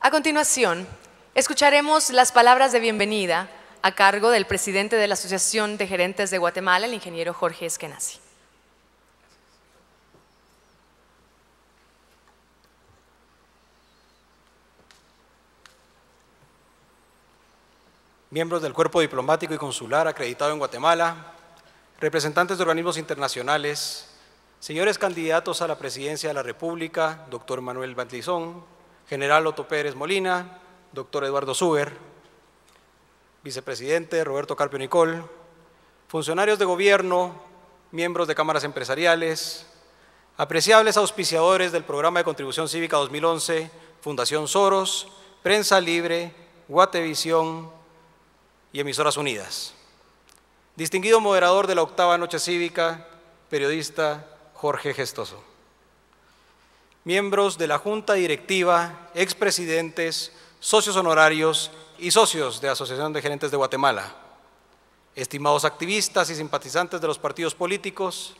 A continuación, escucharemos las palabras de bienvenida a cargo del presidente de la Asociación de Gerentes de Guatemala, el ingeniero Jorge Eskenazi. Miembros del Cuerpo Diplomático y Consular acreditado en Guatemala, representantes de organismos internacionales, señores candidatos a la presidencia de la República, doctor Manuel Bantlizón, general Otto Pérez Molina, doctor Eduardo Zuber, vicepresidente Roberto Carpio Nicol, funcionarios de gobierno, miembros de cámaras empresariales, apreciables auspiciadores del Programa de Contribución Cívica 2011, Fundación Soros, Prensa Libre, Guatevisión y Emisoras Unidas. Distinguido moderador de la 8ª Noche Cívica, periodista Jorge Gestoso. Miembros de la Junta Directiva, expresidentes, socios honorarios y socios de Asociación de Gerentes de Guatemala. Estimados activistas y simpatizantes de los partidos políticos,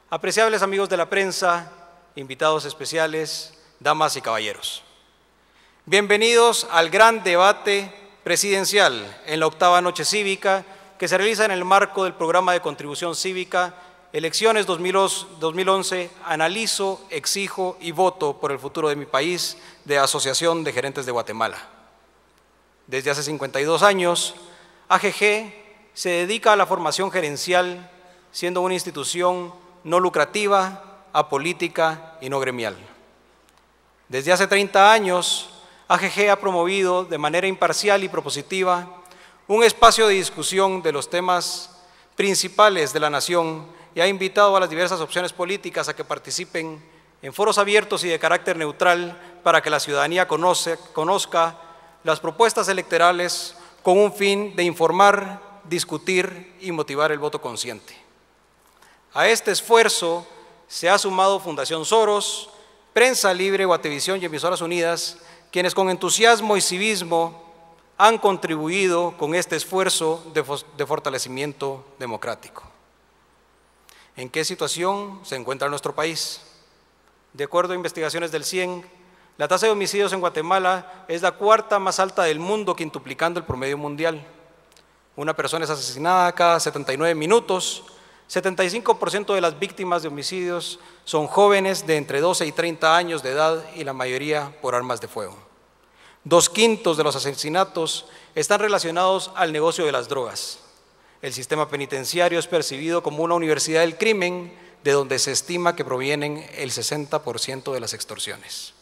apreciables amigos de la prensa, invitados especiales, damas y caballeros. Bienvenidos al gran debate presidencial en la 8ª Noche Cívica que se realiza en el marco del Programa de Contribución Cívica Elecciones 2011, Analizo, Exijo y Voto por el Futuro de mi País, de Asociación de Gerentes de Guatemala. Desde hace 52 años, AGG se dedica a la formación gerencial, siendo una institución no lucrativa, apolítica y no gremial. Desde hace 30 años, AGG ha promovido de manera imparcial y propositiva un espacio de discusión de los temas principales de la nación y ha invitado a las diversas opciones políticas a que participen en foros abiertos y de carácter neutral para que la ciudadanía conozca las propuestas electorales con un fin de informar, discutir y motivar el voto consciente. A este esfuerzo se ha sumado Fundación Soros, Prensa Libre, Guatevisión y Emisoras Unidas, quienes con entusiasmo y civismo han contribuido con este esfuerzo de fortalecimiento democrático. ¿En qué situación se encuentra nuestro país? De acuerdo a investigaciones del CIEN, la tasa de homicidios en Guatemala es la 4ª más alta del mundo, quintuplicando el promedio mundial. Una persona es asesinada cada 79 minutos, 75% de las víctimas de homicidios son jóvenes de entre 12 y 30 años de edad y la mayoría por armas de fuego. 2/5 de los asesinatos están relacionados al negocio de las drogas. El sistema penitenciario es percibido como una universidad del crimen, de donde se estima que provienen el 60% de las extorsiones.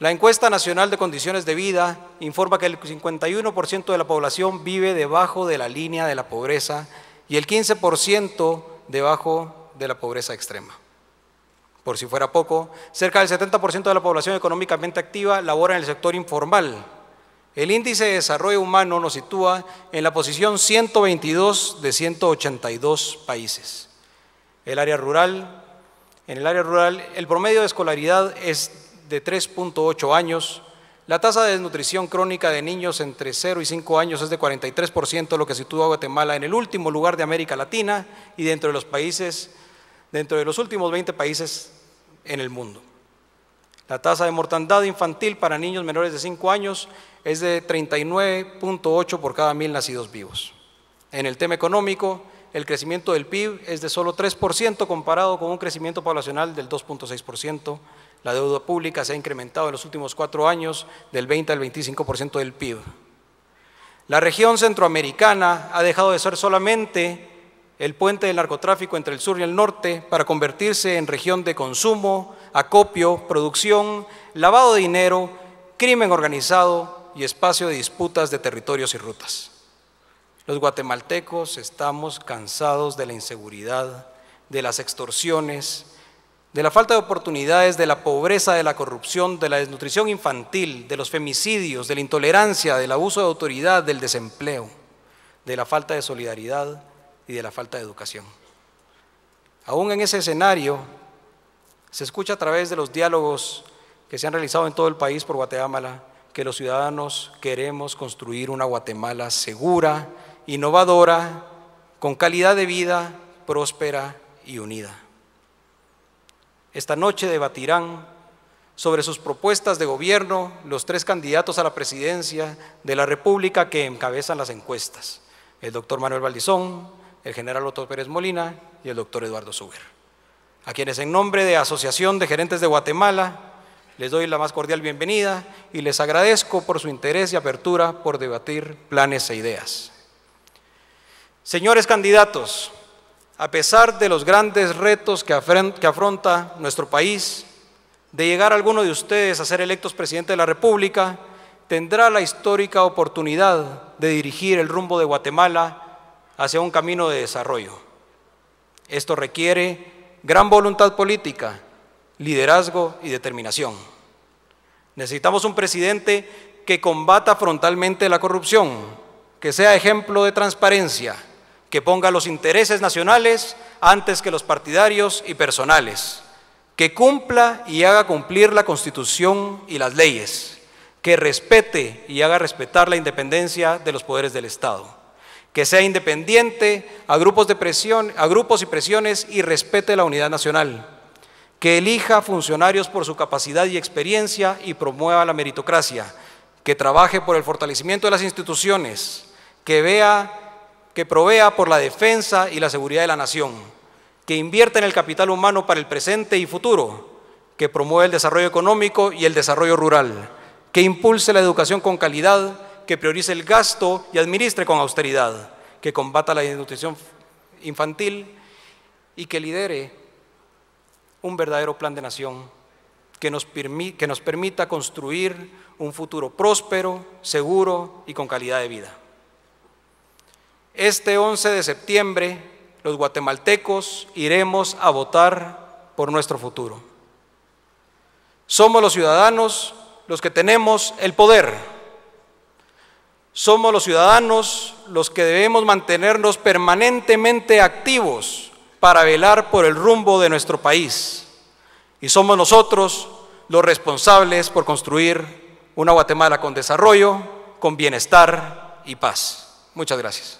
La Encuesta Nacional de Condiciones de Vida informa que el 51% de la población vive debajo de la línea de la pobreza y el 15% debajo de la pobreza extrema. Por si fuera poco, cerca del 70% de la población económicamente activa labora en el sector informal. El índice de desarrollo humano nos sitúa en la posición 122 de 182 países. En el área rural, el promedio de escolaridad es de 3.8 años. La tasa de desnutrición crónica de niños entre 0 y 5 años es de 43%, lo que sitúa a Guatemala en el último lugar de América Latina y dentro de los últimos 20 países en el mundo. La tasa de mortandad infantil para niños menores de 5 años es de 39.8 por cada 1000 nacidos vivos. En el tema económico, el crecimiento del PIB es de solo 3% comparado con un crecimiento poblacional del 2.6%. La deuda pública se ha incrementado en los últimos 4 años del 20 al 25% del PIB. La región centroamericana ha dejado de ser solamente el puente del narcotráfico entre el sur y el norte para convertirse en región de consumo, acopio, producción, lavado de dinero, crimen organizado y espacio de disputas de territorios y rutas. Los guatemaltecos estamos cansados de la inseguridad, de las extorsiones, de la falta de oportunidades, de la pobreza, de la corrupción, de la desnutrición infantil, de los femicidios, de la intolerancia, del abuso de autoridad, del desempleo, de la falta de solidaridad y de la falta de educación. Aún en ese escenario, se escucha a través de los diálogos que se han realizado en todo el país por Guatemala que los ciudadanos queremos construir una Guatemala segura, innovadora, con calidad de vida, próspera y unida. Esta noche debatirán sobre sus propuestas de gobierno los tres candidatos a la presidencia de la República que encabezan las encuestas: el doctor Manuel Valdizón, el general Otto Pérez Molina y el doctor Eduardo Suber, a quienes en nombre de Asociación de Gerentes de Guatemala les doy la más cordial bienvenida y les agradezco por su interés y apertura por debatir planes e ideas. Señores candidatos, a pesar de los grandes retos que afronta nuestro país, de llegar alguno de ustedes a ser electos presidente de la República, tendrá la histórica oportunidad de dirigir el rumbo de Guatemala hacia un camino de desarrollo. Esto requiere gran voluntad política, liderazgo y determinación. Necesitamos un presidente que combata frontalmente la corrupción, que sea ejemplo de transparencia, que ponga los intereses nacionales antes que los partidarios y personales, que cumpla y haga cumplir la Constitución y las leyes, que respete y haga respetar la independencia de los poderes del Estado, que sea independiente a grupos y presiones y respete la unidad nacional, que elija funcionarios por su capacidad y experiencia y promueva la meritocracia, que trabaje por el fortalecimiento de las instituciones, que provea por la defensa y la seguridad de la nación, que invierta en el capital humano para el presente y futuro, que promueva el desarrollo económico y el desarrollo rural, que impulse la educación con calidad, que priorice el gasto y administre con austeridad, que combata la desnutrición infantil y que lidere un verdadero plan de nación que nos permita construir un futuro próspero, seguro y con calidad de vida. Este 11 de septiembre, los guatemaltecos iremos a votar por nuestro futuro. Somos los ciudadanos los que tenemos el poder. Somos los ciudadanos los que debemos mantenernos permanentemente activos para velar por el rumbo de nuestro país. Y somos nosotros los responsables por construir una Guatemala con desarrollo, con bienestar y paz. Muchas gracias.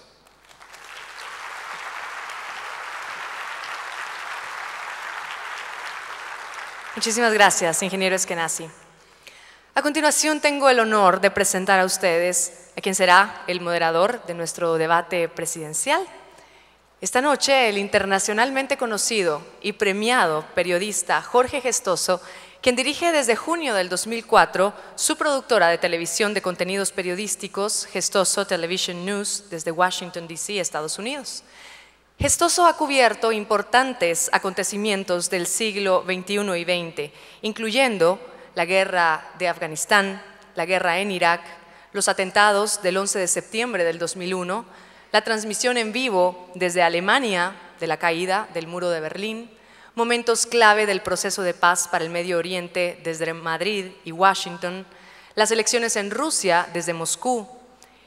Muchísimas gracias, ingeniero Eskenazi. A continuación tengo el honor de presentar a ustedes a quien será el moderador de nuestro debate presidencial. Esta noche, el internacionalmente conocido y premiado periodista Jorge Gestoso, quien dirige desde junio del 2004 su productora de televisión de contenidos periodísticos, Gestoso Television News, desde Washington, D.C., Estados Unidos. Gestoso ha cubierto importantes acontecimientos del siglo XXI y XX, incluyendo la guerra de Afganistán, la guerra en Irak, los atentados del 11 de septiembre del 2001, la transmisión en vivo desde Alemania de la caída del muro de Berlín, momentos clave del proceso de paz para el Medio Oriente desde Madrid y Washington, las elecciones en Rusia desde Moscú.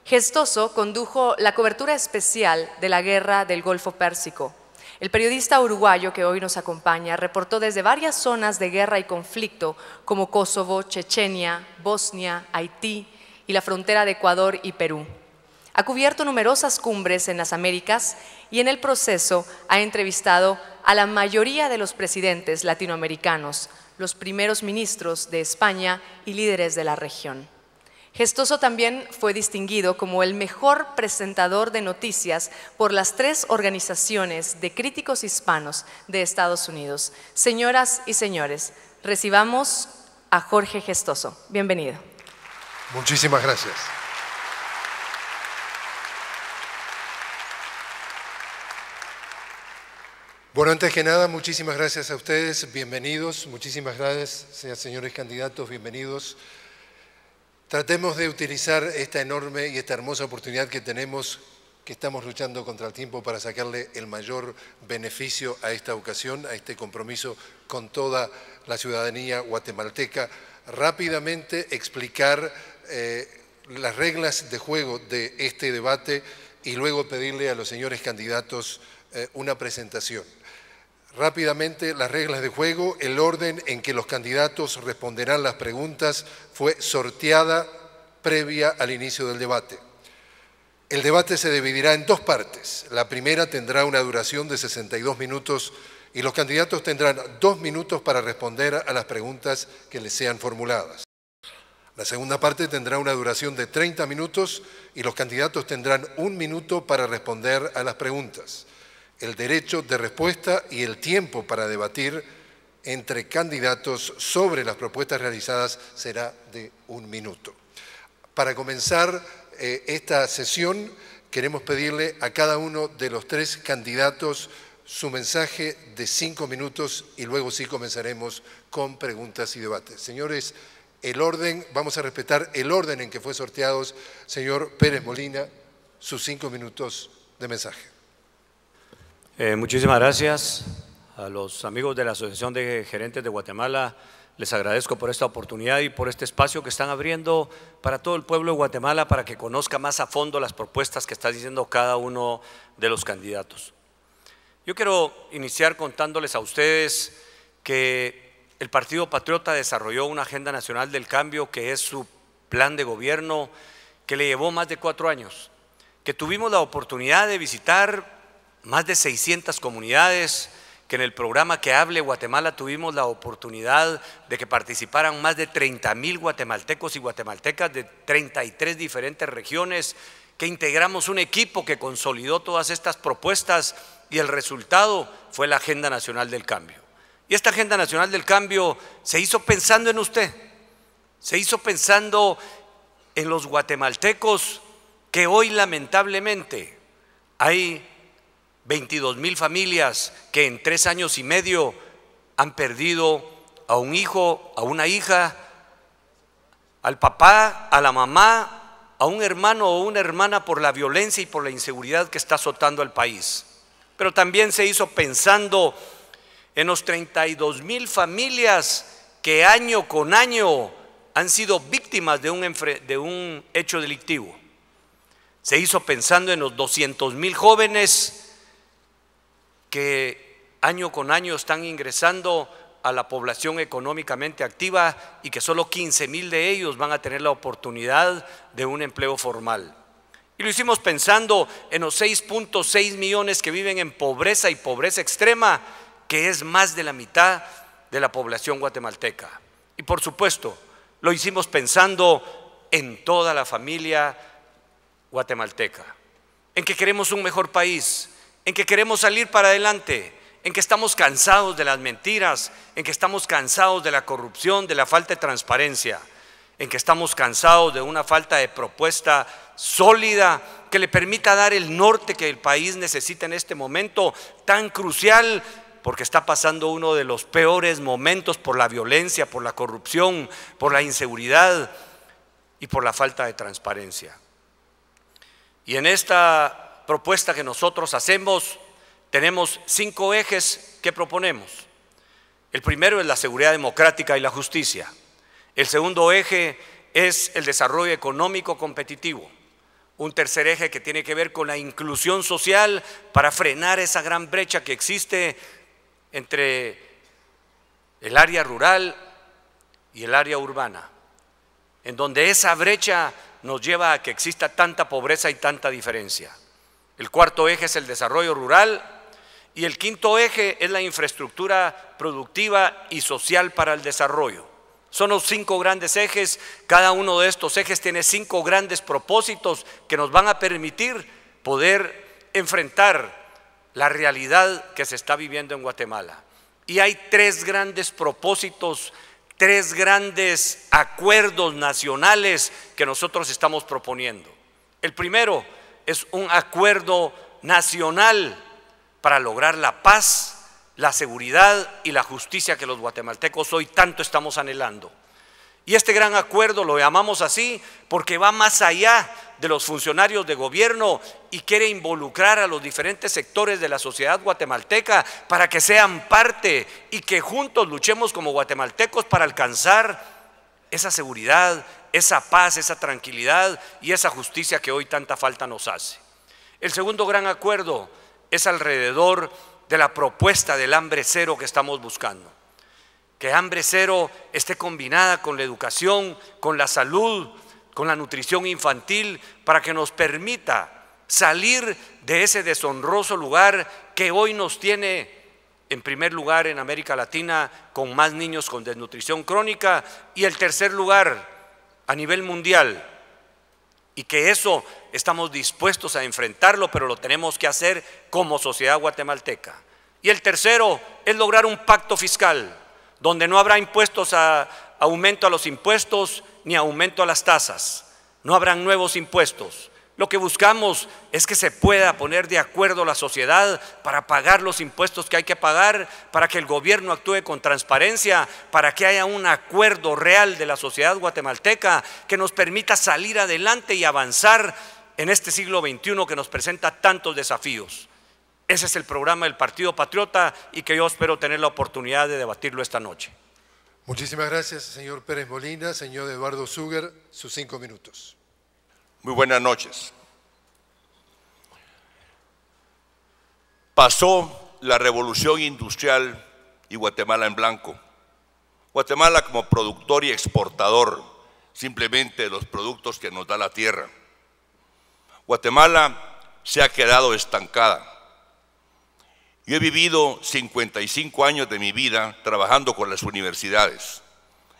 Gestoso condujo la cobertura especial de la guerra del Golfo Pérsico. El periodista uruguayo que hoy nos acompaña reportó desde varias zonas de guerra y conflicto como Kosovo, Chechenia, Bosnia, Haití y la frontera de Ecuador y Perú. Ha cubierto numerosas cumbres en las Américas y en el proceso ha entrevistado a la mayoría de los presidentes latinoamericanos, los primeros ministros de España y líderes de la región. Gestoso también fue distinguido como el mejor presentador de noticias por las 3 organizaciones de críticos hispanos de Estados Unidos. Señoras y señores, recibamos a Jorge Gestoso. Bienvenido. Muchísimas gracias. Bueno, antes que nada, muchísimas gracias a ustedes, bienvenidos, muchísimas gracias, señores candidatos, bienvenidos. Tratemos de utilizar esta enorme y esta hermosa oportunidad que tenemos, que estamos luchando contra el tiempo para sacarle el mayor beneficio a esta ocasión, a este compromiso con toda la ciudadanía guatemalteca. Rápidamente explicar las reglas de juego de este debate y luego pedirle a los señores candidatos una presentación. Rápidamente, las reglas de juego, el orden en que los candidatos responderán las preguntas fue sorteada previa al inicio del debate. El debate se dividirá en 2 partes. La primera tendrá una duración de 62 minutos y los candidatos tendrán 2 minutos para responder a las preguntas que les sean formuladas. La segunda parte tendrá una duración de 30 minutos y los candidatos tendrán 1 minuto para responder a las preguntas. El derecho de respuesta y el tiempo para debatir entre candidatos sobre las propuestas realizadas será de 1 minuto. Para comenzar esta sesión, queremos pedirle a cada uno de los 3 candidatos su mensaje de 5 minutos y luego sí comenzaremos con preguntas y debates. Señores, el orden, vamos a respetar el orden en que fue sorteados. Señor Pérez Molina, sus 5 minutos de mensaje. Muchísimas gracias a los amigos de la Asociación de Gerentes de Guatemala. Les agradezco por esta oportunidad y por este espacio que están abriendo para todo el pueblo de Guatemala para que conozca más a fondo las propuestas que está diciendo cada uno de los candidatos. Yo quiero iniciar contándoles a ustedes que el Partido Patriota desarrolló una Agenda Nacional del Cambio, que es su plan de gobierno, que le llevó más de 4 años, que tuvimos la oportunidad de visitar más de 600 comunidades, que en el programa Que Hable Guatemala tuvimos la oportunidad de que participaran más de 30,000 guatemaltecos y guatemaltecas de 33 diferentes regiones, que integramos un equipo que consolidó todas estas propuestas y el resultado fue la Agenda Nacional del Cambio. Y esta Agenda Nacional del Cambio se hizo pensando en usted, se hizo pensando en los guatemaltecos que hoy lamentablemente hay 22,000 familias que en 3 años y medio han perdido a un hijo, a una hija, al papá, a la mamá, a un hermano o una hermana por la violencia y por la inseguridad que está azotando al país. Pero también se hizo pensando en los 32,000 familias que año con año han sido víctimas de un hecho delictivo. Se hizo pensando en los 200,000 jóvenes que año con año están ingresando a la población económicamente activa y que solo 15,000 de ellos van a tener la oportunidad de un empleo formal. Y lo hicimos pensando en los 6.6 millones que viven en pobreza y pobreza extrema, que es más de la mitad de la población guatemalteca. Y por supuesto, lo hicimos pensando en toda la familia guatemalteca, en que queremos un mejor país, en que queremos salir para adelante, en que estamos cansados de las mentiras, en que estamos cansados de la corrupción, de la falta de transparencia, en que estamos cansados de una falta de propuesta sólida que le permita dar el norte que el país necesita en este momento tan crucial, porque está pasando uno de los peores momentos por la violencia, por la corrupción, por la inseguridad y por la falta de transparencia. Y en esta propuesta que nosotros hacemos, tenemos 5 ejes que proponemos. El primero es la seguridad democrática y la justicia. El segundo eje es el desarrollo económico competitivo. Un tercer eje que tiene que ver con la inclusión social para frenar esa gran brecha que existe entre el área rural y el área urbana, en donde esa brecha nos lleva a que exista tanta pobreza y tanta diferencia. El cuarto eje es el desarrollo rural y el quinto eje es la infraestructura productiva y social para el desarrollo. Son los 5 grandes ejes. Cada uno de estos ejes tiene 5 grandes propósitos que nos van a permitir poder enfrentar la realidad que se está viviendo en Guatemala. Y hay 3 grandes propósitos, 3 grandes acuerdos nacionales que nosotros estamos proponiendo. El primero es un acuerdo nacional para lograr la paz, la seguridad y la justicia que los guatemaltecos hoy tanto estamos anhelando. Y este gran acuerdo lo llamamos así porque va más allá de los funcionarios de gobierno y quiere involucrar a los diferentes sectores de la sociedad guatemalteca para que sean parte y que juntos luchemos como guatemaltecos para alcanzar esa seguridad, esa paz, esa tranquilidad y esa justicia que hoy tanta falta nos hace. El segundo gran acuerdo es alrededor de la propuesta del hambre cero que estamos buscando. Que hambre cero esté combinada con la educación, con la salud, con la nutrición infantil, para que nos permita salir de ese deshonroso lugar que hoy nos tiene en primer lugar en América Latina con más niños con desnutrición crónica y el tercer lugar a nivel mundial. Y que eso estamos dispuestos a enfrentarlo, pero lo tenemos que hacer como sociedad guatemalteca. Y el tercero es lograr un pacto fiscal, donde no habrá aumento a los impuestos ni aumento a las tasas. No habrán nuevos impuestos. Lo que buscamos es que se pueda poner de acuerdo la sociedad para pagar los impuestos que hay que pagar, para que el gobierno actúe con transparencia, para que haya un acuerdo real de la sociedad guatemalteca que nos permita salir adelante y avanzar en este siglo XXI que nos presenta tantos desafíos. Ese es el programa del Partido Patriota y que yo espero tener la oportunidad de debatirlo esta noche. Muchísimas gracias, señor Pérez Molina. Señor Eduardo Suger, sus 5 minutos. Muy buenas noches. Pasó la revolución industrial y Guatemala en blanco. Guatemala como productor y exportador simplemente de los productos que nos da la tierra. Guatemala se ha quedado estancada. Yo he vivido 55 años de mi vida trabajando con las universidades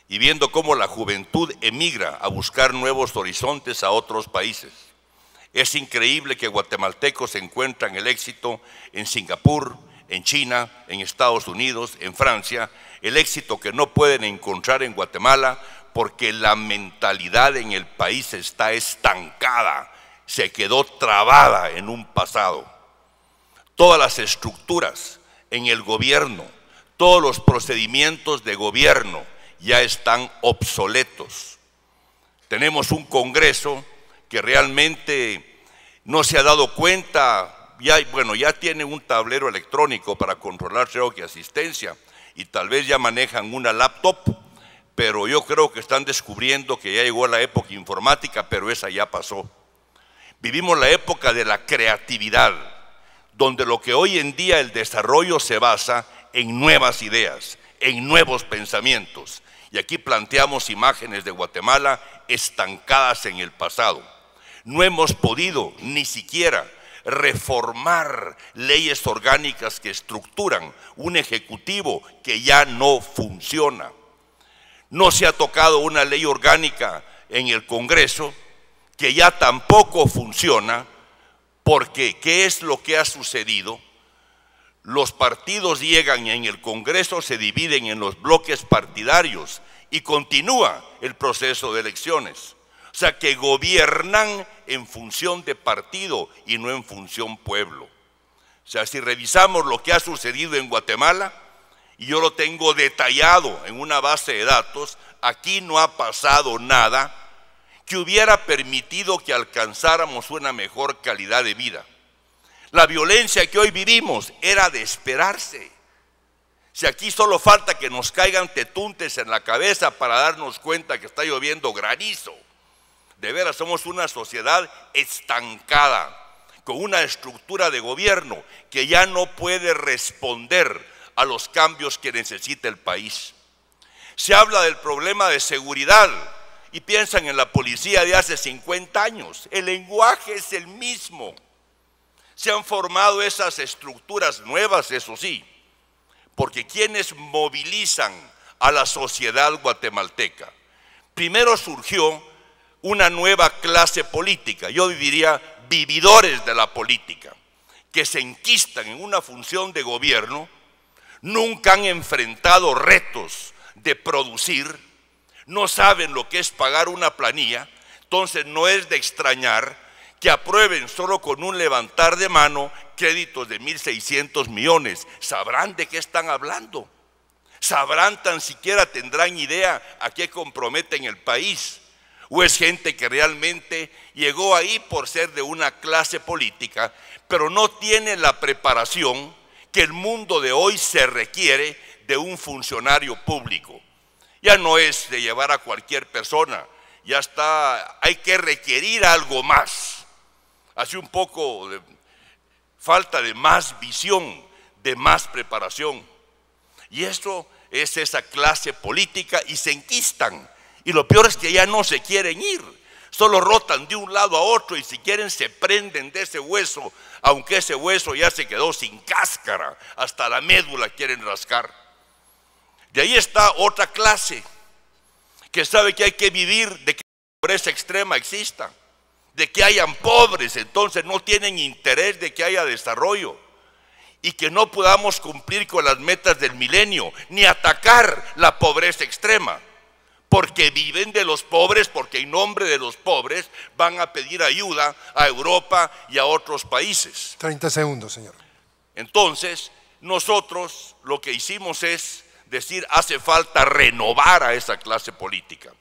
y viendo cómo la juventud emigra a buscar nuevos horizontes a otros países. Es increíble que guatemaltecos encuentran el éxito en Singapur, en China, en Estados Unidos, en Francia, el éxito que no pueden encontrar en Guatemala porque la mentalidad en el país está estancada, se quedó trabada en un pasado. Todas las estructuras en el gobierno, todos los procedimientos de gobierno ya están obsoletos. Tenemos un Congreso que realmente no se ha dado cuenta, ya tiene un tablero electrónico para controlar creo que asistencia y tal vez ya manejan una laptop, pero yo creo que están descubriendo que ya llegó la época informática, pero esa ya pasó. Vivimos la época de la creatividad, donde lo que hoy en día el desarrollo se basa en nuevas ideas, en nuevos pensamientos. Y aquí planteamos imágenes de Guatemala estancadas en el pasado. No hemos podido ni siquiera reformar leyes orgánicas que estructuran un ejecutivo que ya no funciona. No se ha tocado una ley orgánica en el Congreso que ya tampoco funciona, porque ¿qué es lo que ha sucedido? Los partidos llegan en el Congreso, se dividen en los bloques partidarios y continúa el proceso de elecciones. O sea que gobiernan en función de partido y no en función pueblo. O sea, si revisamos lo que ha sucedido en Guatemala, y yo lo tengo detallado en una base de datos, aquí no ha pasado nada que hubiera permitido que alcanzáramos una mejor calidad de vida. La violencia que hoy vivimos era de esperarse. Si aquí solo falta que nos caigan tetuntes en la cabeza para darnos cuenta que está lloviendo granizo. De veras, somos una sociedad estancada, con una estructura de gobierno que ya no puede responder a los cambios que necesita el país. Se habla del problema de seguridad y piensan en la policía de hace 50 años. El lenguaje es el mismo. Se han formado esas estructuras nuevas, eso sí, porque quienes movilizan a la sociedad guatemalteca. Primero surgió una nueva clase política, yo diría vividores de la política, que se enquistan en una función de gobierno, nunca han enfrentado retos de producir, no saben lo que es pagar una planilla, entonces no es de extrañar que aprueben solo con un levantar de mano créditos de 1.600 millones. ¿Sabrán de qué están hablando? ¿Sabrán, tan siquiera tendrán idea a qué comprometen el país? ¿O es gente que realmente llegó ahí por ser de una clase política, pero no tiene la preparación que el mundo de hoy se requiere de un funcionario público? Ya no es de llevar a cualquier persona, ya está, hay que requerir algo más. Hace un poco de falta de más visión, de más preparación. Y esto es esa clase política y se enquistan. Y lo peor es que ya no se quieren ir. O Solo rotan de un lado a otro y si quieren se prenden de ese hueso, aunque ese hueso ya se quedó sin cáscara, hasta la médula quieren rascar. De ahí está otra clase que sabe que hay que vivir de que la pobreza extrema exista, de que hayan pobres, entonces no tienen interés de que haya desarrollo y que no podamos cumplir con las metas del milenio, ni atacar la pobreza extrema. Porque viven de los pobres, porque en nombre de los pobres van a pedir ayuda a Europa y a otros países. 30 segundos, señor. Entonces, nosotros lo que hicimos es decir, hace falta renovar a esa clase política.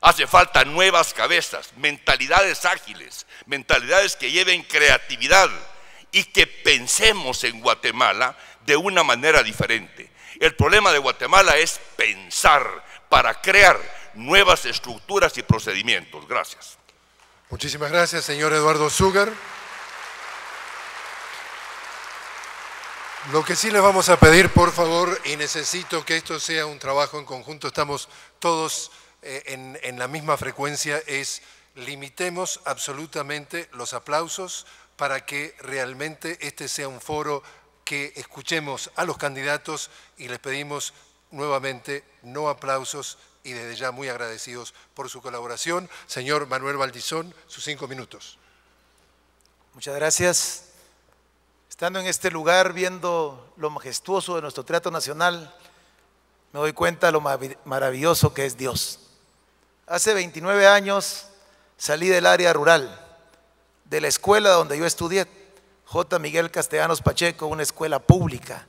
Hace falta nuevas cabezas, mentalidades ágiles, mentalidades que lleven creatividad y que pensemos en Guatemala de una manera diferente. El problema de Guatemala es pensar para crear nuevas estructuras y procedimientos. Gracias. Muchísimas gracias, señor Eduardo Zúgar. Lo que sí les vamos a pedir, por favor, y necesito que esto sea un trabajo en conjunto, estamos todos en la misma frecuencia, es limitemos absolutamente los aplausos para que realmente este sea un foro que escuchemos a los candidatos y les pedimos nuevamente no aplausos y desde ya muy agradecidos por su colaboración. Señor Manuel Valdizón, sus 5 minutos. Muchas gracias. Estando en este lugar, viendo lo majestuoso de nuestro Teatro Nacional, me doy cuenta de lo maravilloso que es Dios. Hace 29 años salí del área rural, de la escuela donde yo estudié, J. Miguel Castellanos Pacheco, una escuela pública,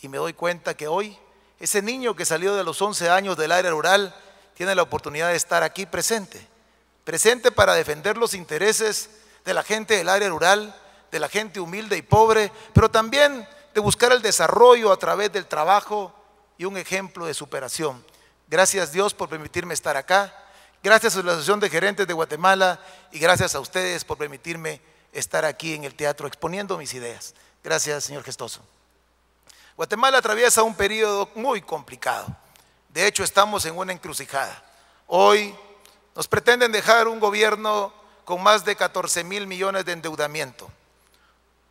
y me doy cuenta que hoy ese niño que salió de los 11 años del área rural tiene la oportunidad de estar aquí presente para defender los intereses de la gente del área rural, de la gente humilde y pobre, pero también de buscar el desarrollo a través del trabajo y un ejemplo de superación. Gracias Dios por permitirme estar acá, gracias a la Asociación de Gerentes de Guatemala y gracias a ustedes por permitirme estar aquí en el teatro exponiendo mis ideas. Gracias, señor Gestoso. Guatemala atraviesa un periodo muy complicado. De hecho, estamos en una encrucijada. Hoy nos pretenden dejar un gobierno con más de 14,000 millones de endeudamiento.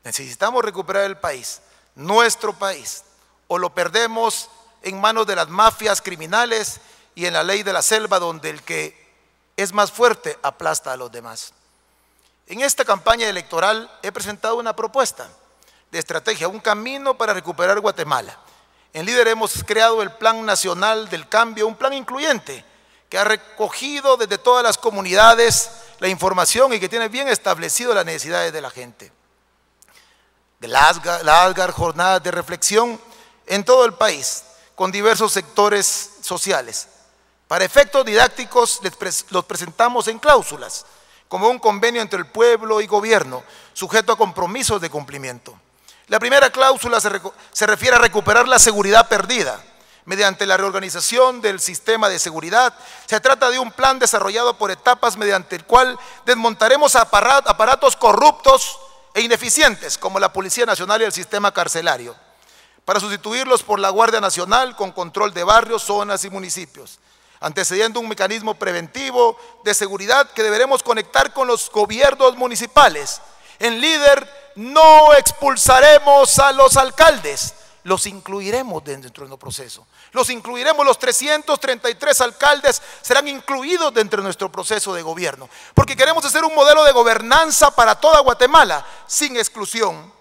Necesitamos recuperar el país, nuestro país, o lo perdemos en manos de las mafias criminales y en la ley de la selva, donde el que es más fuerte aplasta a los demás. En esta campaña electoral he presentado una propuesta de estrategia, un camino para recuperar Guatemala. En Líder hemos creado el Plan Nacional del Cambio, un plan incluyente que ha recogido desde todas las comunidades la información y que tiene bien establecido las necesidades de la gente. De largas jornadas de reflexión en todo el país, con diversos sectores sociales. Para efectos didácticos los presentamos en cláusulas, como un convenio entre el pueblo y gobierno, sujeto a compromisos de cumplimiento. La primera cláusula se refiere a recuperar la seguridad perdida. Mediante la reorganización del sistema de seguridad, se trata de un plan desarrollado por etapas mediante el cual desmontaremos aparatos corruptos e ineficientes, como la Policía Nacional y el sistema carcelario, para sustituirlos por la Guardia Nacional con control de barrios, zonas y municipios, antecediendo un mecanismo preventivo de seguridad que deberemos conectar con los gobiernos municipales. En Líder no expulsaremos a los alcaldes, los incluiremos dentro de nuestro proceso. Los incluiremos, los 333 alcaldes serán incluidos dentro de nuestro proceso de gobierno, porque queremos hacer un modelo de gobernanza para toda Guatemala, sin exclusión.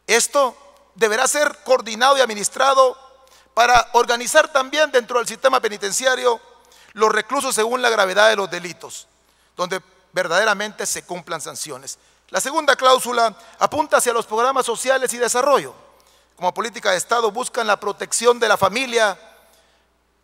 Esto deberá ser coordinado y administrado para organizar también dentro del sistema penitenciario los reclusos según la gravedad de los delitos, donde verdaderamente se cumplan sanciones. La segunda cláusula apunta hacia los programas sociales y desarrollo. Como política de Estado buscan la protección de la familia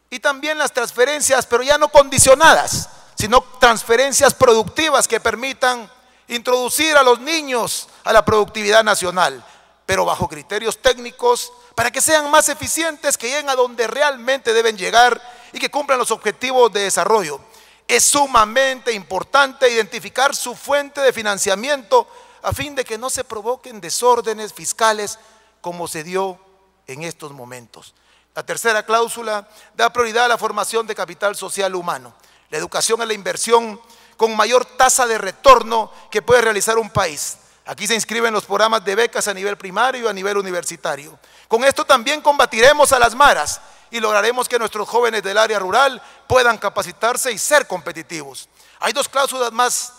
y también las transferencias, pero ya no condicionadas, sino transferencias productivas que permitan introducir a los niños a la productividad nacional, pero bajo criterios técnicos para que sean más eficientes, que lleguen a donde realmente deben llegar y que cumplan los objetivos de desarrollo. Es sumamente importante identificar su fuente de financiamiento a fin de que no se provoquen desórdenes fiscales como se dio en estos momentos. La tercera cláusula da prioridad a la formación de capital social humano. La educación es la inversión con mayor tasa de retorno que puede realizar un país. Aquí se inscriben los programas de becas a nivel primario y a nivel universitario. Con esto también combatiremos a las maras y lograremos que nuestros jóvenes del área rural puedan capacitarse y ser competitivos. Hay dos cláusulas más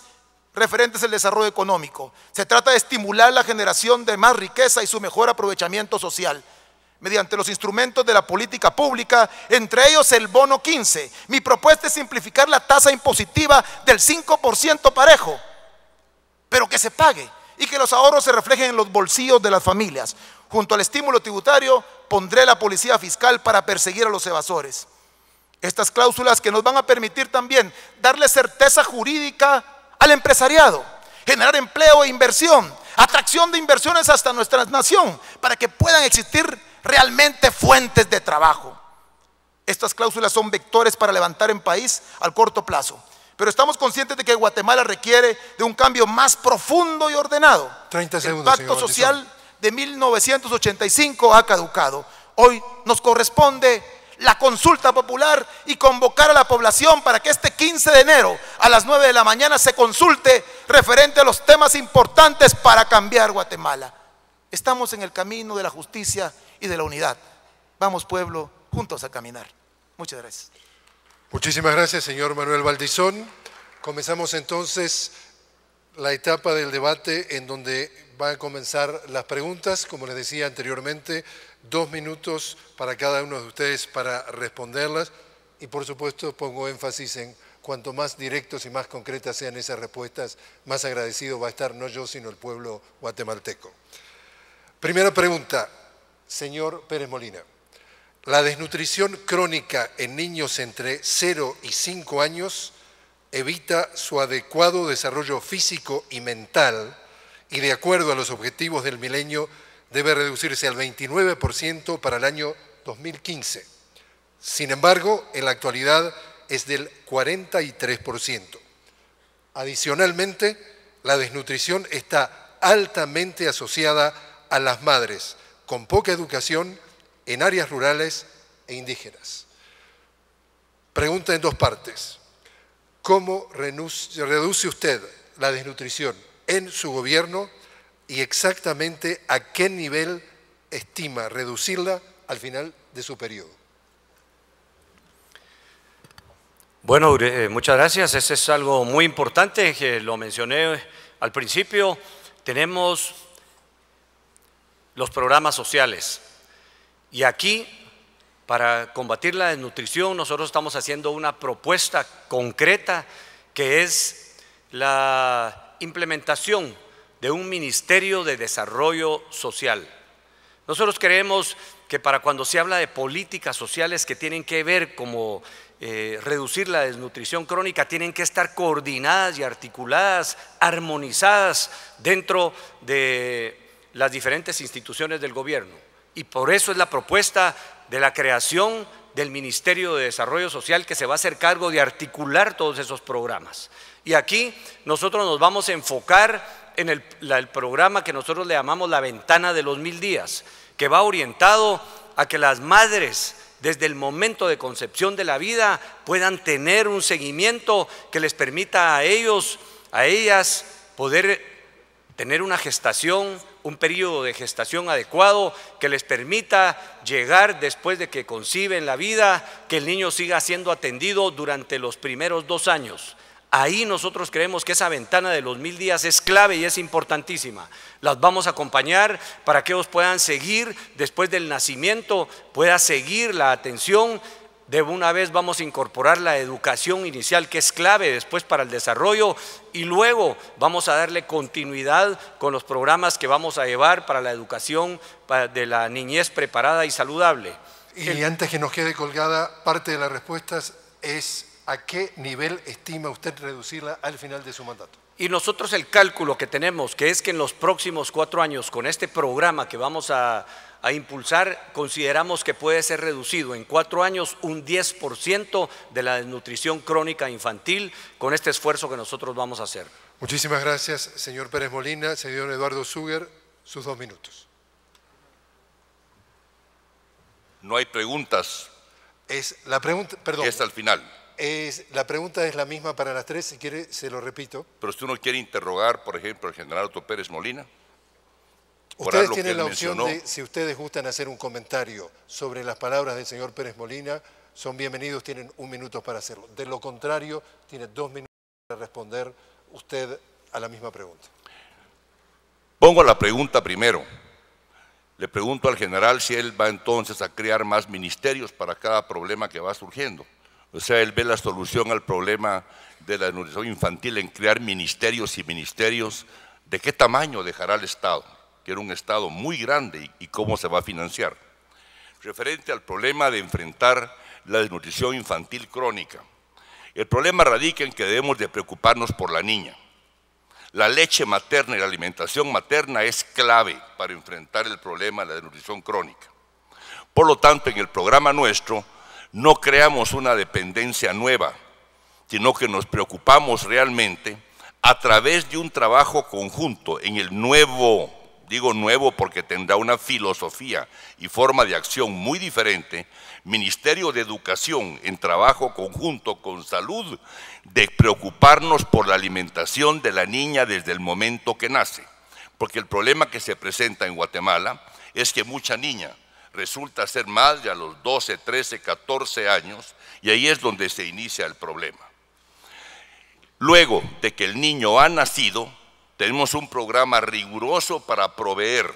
referentes al desarrollo económico. Se trata de estimular la generación de más riqueza y su mejor aprovechamiento social mediante los instrumentos de la política pública, entre ellos el bono 15. Mi propuesta es simplificar la tasa impositiva del 5% parejo, pero que se pague y que los ahorros se reflejen en los bolsillos de las familias. Junto al estímulo tributario, pondré la policía fiscal para perseguir a los evasores. Estas cláusulas que nos van a permitir también darle certeza jurídica al empresariado, generar empleo e inversión, atracción de inversiones hasta nuestra nación, para que puedan existir realmente fuentes de trabajo. Estas cláusulas son vectores para levantar el país al corto plazo, pero estamos conscientes de que Guatemala requiere de un cambio más profundo y ordenado. 30 segundos, el Pacto Social de 1985 ha caducado. Hoy nos corresponde la consulta popular y convocar a la población para que este 15 de enero a las 9 de la mañana se consulte referente a los temas importantes para cambiar Guatemala. Estamos en el camino de la justicia y de la unidad. Vamos, pueblo, juntos a caminar. Muchas gracias. Muchísimas gracias, señor Manuel Valdizón. Comenzamos entonces la etapa del debate en donde van a comenzar las preguntas. Como les decía anteriormente, 2 minutos para cada uno de ustedes para responderlas. Y por supuesto pongo énfasis en cuanto más directos y más concretas sean esas respuestas, más agradecido va a estar no yo, sino el pueblo guatemalteco. Primera pregunta, señor Pérez Molina. La desnutrición crónica en niños entre 0 y 5 años evita su adecuado desarrollo físico y mental y, de acuerdo a los objetivos del milenio, debe reducirse al 29% para el año 2015. Sin embargo, en la actualidad es del 43%. Adicionalmente, la desnutrición está altamente asociada a las madres con poca educación en áreas rurales e indígenas. Pregunta en 2 partes. ¿Cómo reduce usted la desnutrición en su gobierno y exactamente a qué nivel estima reducirla al final de su periodo? Bueno, muchas gracias. Ese es algo muy importante que lo mencioné al principio. Tenemos los programas sociales y aquí, para combatir la desnutrición, nosotros estamos haciendo una propuesta concreta que es la implementación de un Ministerio de Desarrollo Social. Nosotros creemos que para cuando se habla de políticas sociales que tienen que ver como reducir la desnutrición crónica, tienen que estar coordinadas y articuladas, armonizadas dentro de las diferentes instituciones del gobierno. Y por eso es la propuesta de la creación del Ministerio de Desarrollo Social, que se va a hacer cargo de articular todos esos programas. Y aquí nosotros nos vamos a enfocar en el programa que nosotros le llamamos la ventana de los 1000 días, que va orientado a que las madres, desde el momento de concepción de la vida, puedan tener un seguimiento que les permita a ellos, a ellas, poder tener una gestación, un periodo de gestación adecuado que les permita llegar después de que conciben la vida, que el niño siga siendo atendido durante los primeros 2 años. Ahí nosotros creemos que esa ventana de los 1000 días es clave y es importantísima. Las vamos a acompañar para que ellos puedan seguir después del nacimiento, pueda seguir la atención. De una vez vamos a incorporar la educación inicial, que es clave después para el desarrollo, y luego vamos a darle continuidad con los programas que vamos a llevar para la educación de la niñez preparada y saludable. Y antes que nos quede colgada, parte de las respuestas es ¿a qué nivel estima usted reducirla al final de su mandato? Y nosotros el cálculo que tenemos, que es que en los próximos 4 años, con este programa que vamos a impulsar, consideramos que puede ser reducido en 4 años un 10% de la desnutrición crónica infantil con este esfuerzo que nosotros vamos a hacer. Muchísimas gracias, señor Pérez Molina. Señor Eduardo Suger, sus 2 minutos. No hay preguntas. La pregunta, perdón. Es al final. La pregunta es la misma para las tres, si quiere se lo repito. Pero si uno quiere interrogar, por ejemplo, al general Otto Pérez Molina. Ustedes tienen la opción de, si ustedes gustan hacer un comentario sobre las palabras del señor Pérez Molina, son bienvenidos, tienen 1 minuto para hacerlo. De lo contrario, tiene 2 minutos para responder usted a la misma pregunta. Pongo la pregunta primero. Le pregunto al general si él va entonces a crear más ministerios para cada problema que va surgiendo. O sea, él ve la solución al problema de la desnutrición infantil en crear ministerios y ministerios. ¿De qué tamaño dejará el Estado? Que era un Estado muy grande, y cómo se va a financiar. Referente al problema de enfrentar la desnutrición infantil crónica, el problema radica en que debemos de preocuparnos por la niña. La leche materna y la alimentación materna es clave para enfrentar el problema de la desnutrición crónica. Por lo tanto, en el programa nuestro no creamos una dependencia nueva, sino que nos preocupamos realmente a través de un trabajo conjunto en el nuevo, digo nuevo porque tendrá una filosofía y forma de acción muy diferente, Ministerio de Educación en trabajo conjunto con Salud, de preocuparnos por la alimentación de la niña desde el momento que nace. Porque el problema que se presenta en Guatemala es que mucha niña resulta ser madre a los 12, 13, 14 años, y ahí es donde se inicia el problema. Luego de que el niño ha nacido, tenemos un programa riguroso para proveer.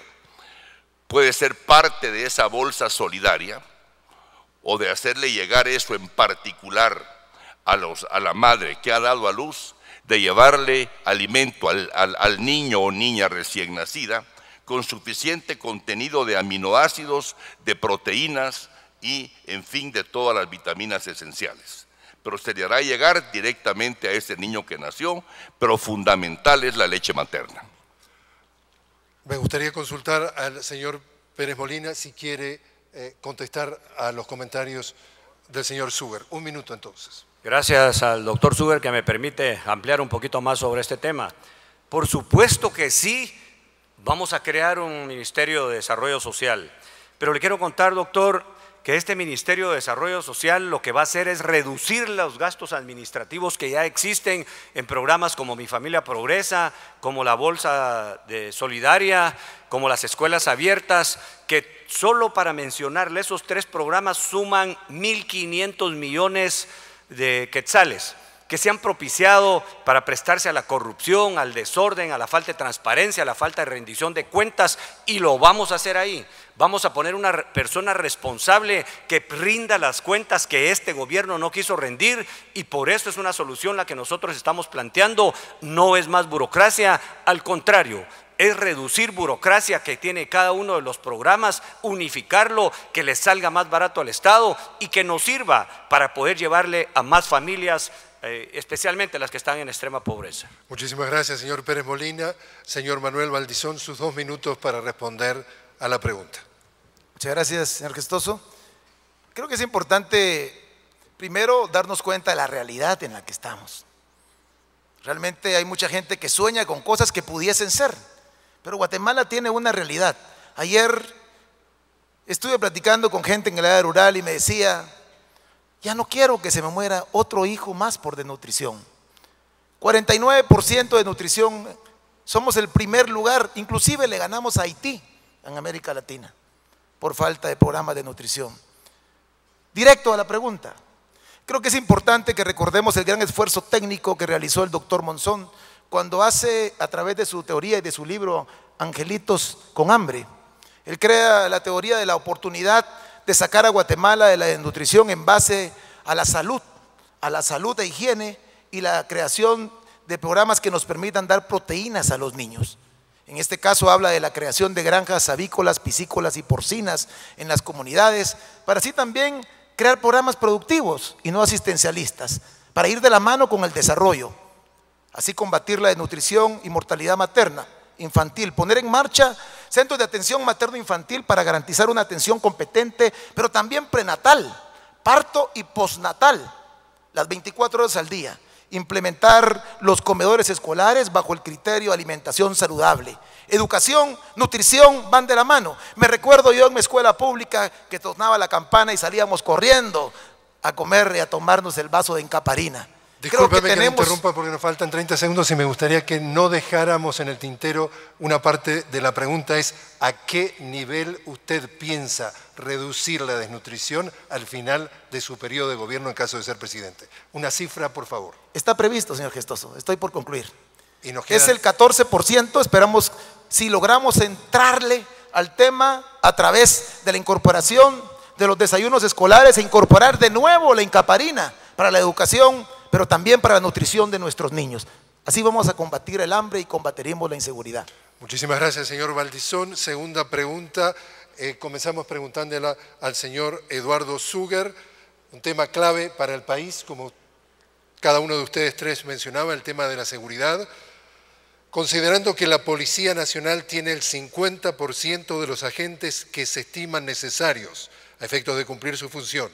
Puede ser parte de esa bolsa solidaria o de hacerle llegar eso en particular a la madre que ha dado a luz, de llevarle alimento al niño o niña recién nacida con suficiente contenido de aminoácidos, de proteínas y, en fin, de todas las vitaminas esenciales. Pero se le hará llegar directamente a ese niño que nació, pero fundamental es la leche materna. Me gustaría consultar al señor Pérez Molina si quiere contestar a los comentarios del señor Suger. 1 minuto entonces. Gracias al doctor Suger que me permite ampliar un poquito más sobre este tema. Por supuesto que sí, vamos a crear un Ministerio de Desarrollo Social. Pero le quiero contar, doctor, que este Ministerio de Desarrollo Social lo que va a hacer es reducir los gastos administrativos que ya existen en programas como Mi Familia Progresa, como la Bolsa Solidaria, como las escuelas abiertas, que solo para mencionarle esos 3 programas suman 1.500 millones de quetzales que se han propiciado para prestarse a la corrupción, al desorden, a la falta de transparencia, a la falta de rendición de cuentas, y lo vamos a hacer ahí. Vamos a poner una persona responsable que rinda las cuentas que este gobierno no quiso rendir, y por eso es una solución la que nosotros estamos planteando. No es más burocracia, al contrario, es reducir burocracia que tiene cada uno de los programas, unificarlo, que le salga más barato al Estado y que nos sirva para poder llevarle a más familias, especialmente las que están en extrema pobreza. Muchísimas gracias, señor Pérez Molina. Señor Manuel Valdizón, sus 2 minutos para responder a la pregunta. Muchas gracias, señor Gestoso. Creo que es importante, primero, darnos cuenta de la realidad en la que estamos. Realmente hay mucha gente que sueña con cosas que pudiesen ser, pero Guatemala tiene una realidad. Ayer estuve platicando con gente en el área rural y me decía: ya no quiero que se me muera otro hijo más por desnutrición. 49% de nutrición, somos el primer lugar, inclusive le ganamos a Haití en América Latina por falta de programas de nutrición. Directo a la pregunta, creo que es importante que recordemos el gran esfuerzo técnico que realizó el doctor Monzón cuando hace, a través de su teoría y de su libro Angelitos con Hambre, él crea la teoría de la oportunidad de sacar a Guatemala de la desnutrición en base a la salud e higiene y la creación de programas que nos permitan dar proteínas a los niños. En este caso habla de la creación de granjas avícolas, piscícolas y porcinas en las comunidades, para así también crear programas productivos y no asistencialistas, para ir de la mano con el desarrollo, así combatir la desnutrición y mortalidad materna, infantil, poner en marcha centros de atención materno-infantil para garantizar una atención competente, pero también prenatal, parto y postnatal, las 24 horas al día. Implementar los comedores escolares bajo el criterio de alimentación saludable. Educación, nutrición van de la mano. Me recuerdo yo en mi escuela pública que sonaba la campana y salíamos corriendo a comer y a tomarnos el vaso de encaparina. Discúlpeme que me interrumpa porque nos faltan 30 segundos y me gustaría que no dejáramos en el tintero una parte de la pregunta, es ¿a qué nivel usted piensa reducir la desnutrición al final de su periodo de gobierno en caso de ser presidente? Una cifra, por favor. Está previsto, señor Gestoso, estoy por concluir. Y nos quedan... Es el 14%, esperamos, si logramos entrarle al tema a través de la incorporación de los desayunos escolares e incorporar de nuevo la encaparina para la educación, pero también para la nutrición de nuestros niños. Así vamos a combatir el hambre y combatiremos la inseguridad. Muchísimas gracias, señor Valdizón. Segunda pregunta, comenzamos preguntándola al señor Eduardo Suger, un tema clave para el país, como cada uno de ustedes tres mencionaba, el tema de la seguridad. Considerando que la Policía Nacional tiene el 50% de los agentes que se estiman necesarios a efectos de cumplir su función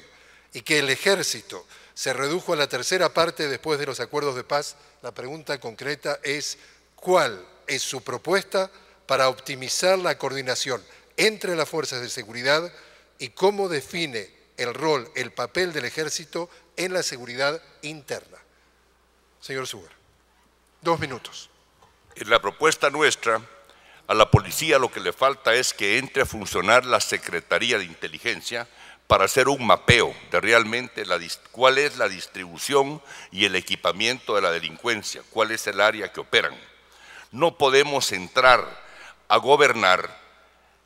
y que el Ejército se redujo a la tercera parte después de los acuerdos de paz, la pregunta concreta es ¿cuál es su propuesta para optimizar la coordinación entre las fuerzas de seguridad y cómo define el rol, el papel del Ejército en la seguridad interna? Señor Suger, 2 minutos. En la propuesta nuestra, a la policía lo que le falta es que entre a funcionar la Secretaría de Inteligencia para hacer un mapeo de realmente cuál es la distribución y el equipamiento de la delincuencia, cuál es el área que operan. No podemos entrar a gobernar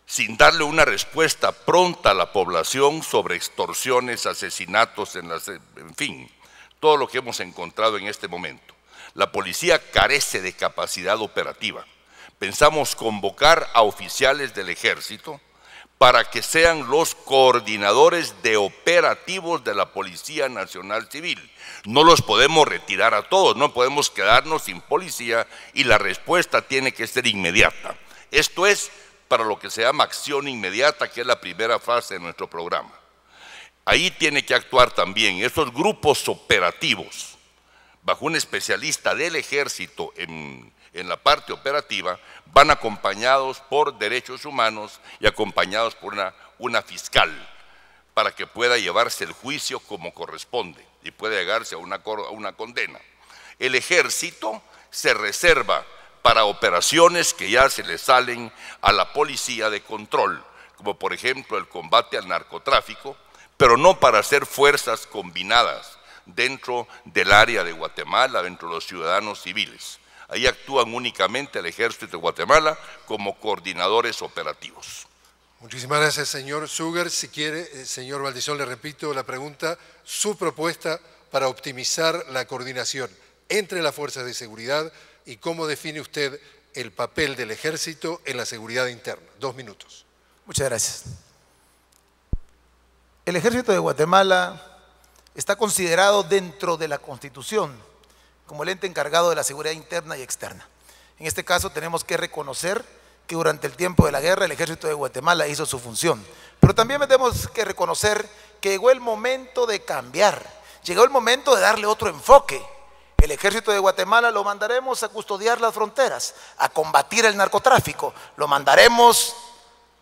sin darle una respuesta pronta a la población sobre extorsiones, asesinatos, en fin, todo lo que hemos encontrado en este momento. La policía carece de capacidad operativa. Pensamos convocar a oficiales del Ejército para que sean los coordinadores de operativos de la Policía Nacional Civil. No los podemos retirar a todos, no podemos quedarnos sin policía y la respuesta tiene que ser inmediata. Esto es para lo que se llama acción inmediata, que es la primera fase de nuestro programa. Ahí tiene que actuar también esos grupos operativos, bajo un especialista del Ejército en la parte operativa, van acompañados por derechos humanos y acompañados por una fiscal para que pueda llevarse el juicio como corresponde y pueda llegarse a una condena. El Ejército se reserva para operaciones que ya se le salen a la policía de control, como por ejemplo el combate al narcotráfico, pero no para hacer fuerzas combinadas dentro del área de Guatemala, dentro de los ciudadanos civiles. Ahí actúan únicamente el Ejército de Guatemala como coordinadores operativos. Muchísimas gracias, señor Suger. Si quiere, señor Valdizón, le repito la pregunta, su propuesta para optimizar la coordinación entre las fuerzas de seguridad y cómo define usted el papel del Ejército en la seguridad interna. 2 minutos. Muchas gracias. El Ejército de Guatemala está considerado dentro de la Constitución como el ente encargado de la seguridad interna y externa. En este caso tenemos que reconocer que durante el tiempo de la guerra el Ejército de Guatemala hizo su función, pero también tenemos que reconocer que llegó el momento de cambiar, llegó el momento de darle otro enfoque. El Ejército de Guatemala lo mandaremos a custodiar las fronteras, a combatir el narcotráfico, lo mandaremos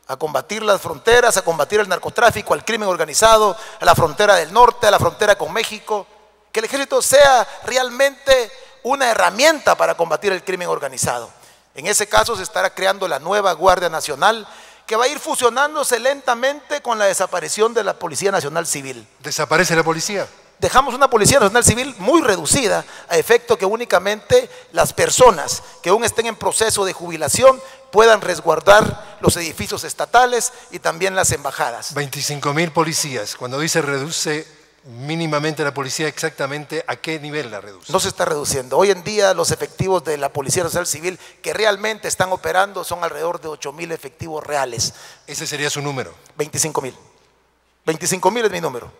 a combatir las fronteras, a combatir el narcotráfico, al crimen organizado, a la frontera del norte, a la frontera con México. Que el Ejército sea realmente una herramienta para combatir el crimen organizado. En ese caso se estará creando la nueva Guardia Nacional, que va a ir fusionándose lentamente con la desaparición de la Policía Nacional Civil. ¿Desaparece la policía? Dejamos una Policía Nacional Civil muy reducida, a efecto que únicamente las personas que aún estén en proceso de jubilación puedan resguardar los edificios estatales y también las embajadas. 25.000 policías. Cuando dice reduce mínimamente la policía, exactamente ¿a qué nivel la reduce? No se está reduciendo. Hoy en día los efectivos de la Policía Nacional Civil que realmente están operando son alrededor de 8.000 efectivos reales. ¿Ese sería su número? 25.000. 25.000 es mi número,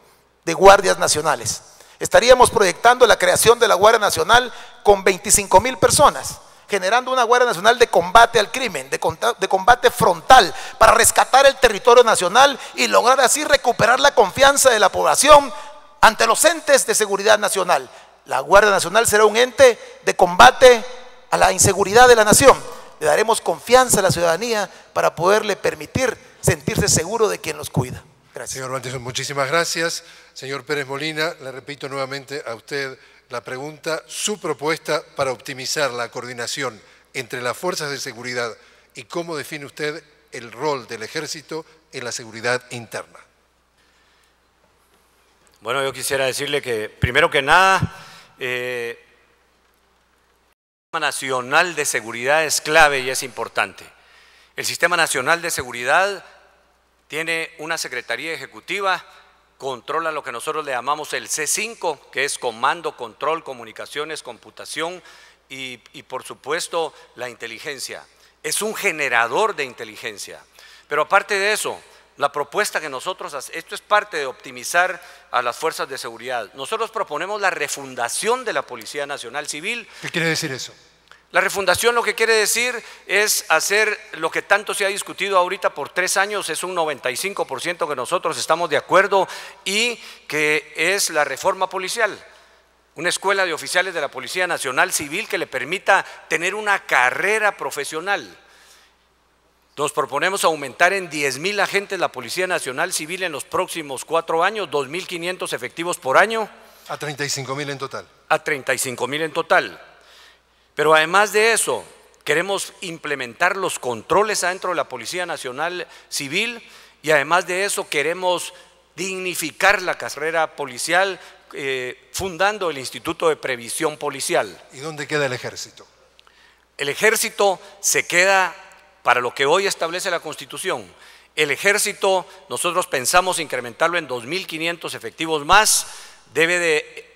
de guardias nacionales. Estaríamos proyectando la creación de la Guardia Nacional con 25.000 personas, generando una Guardia Nacional de combate al crimen, de combate frontal, para rescatar el territorio nacional y lograr así recuperar la confianza de la población ante los entes de seguridad nacional. La Guardia Nacional será un ente de combate a la inseguridad de la nación. Le daremos confianza a la ciudadanía para poderle permitir sentirse seguro de quien los cuida. Gracias. Señor Valdizón, muchísimas gracias. Señor Pérez Molina, le repito nuevamente a usted la pregunta, su propuesta para optimizar la coordinación entre las fuerzas de seguridad y cómo define usted el rol del Ejército en la seguridad interna. Bueno, yo quisiera decirle que, primero que nada, el Sistema Nacional de Seguridad es clave y es importante. El Sistema Nacional de Seguridad tiene una Secretaría Ejecutiva, controla lo que nosotros le llamamos el C5, que es Comando, Control, Comunicaciones, Computación y por supuesto la inteligencia. Es un generador de inteligencia. Pero aparte de eso, la propuesta que nosotros hacemos, esto es parte de optimizar a las fuerzas de seguridad. Nosotros proponemos la refundación de la Policía Nacional Civil. ¿Qué quiere decir eso? La refundación lo que quiere decir es hacer lo que tanto se ha discutido ahorita por 3 años, es un 95% que nosotros estamos de acuerdo y que es la reforma policial. Una escuela de oficiales de la Policía Nacional Civil que le permita tener una carrera profesional. Nos proponemos aumentar en 10,000 agentes la Policía Nacional Civil en los próximos 4 años, 2.500 efectivos por año. A 35.000 en total. A 35,000 en total. Pero además de eso, queremos implementar los controles adentro de la Policía Nacional Civil y además de eso queremos dignificar la carrera policial fundando el Instituto de Previsión Policial. ¿Y dónde queda el Ejército? El Ejército se queda para lo que hoy establece la Constitución. El Ejército, nosotros pensamos incrementarlo en 2.500 efectivos más, debe de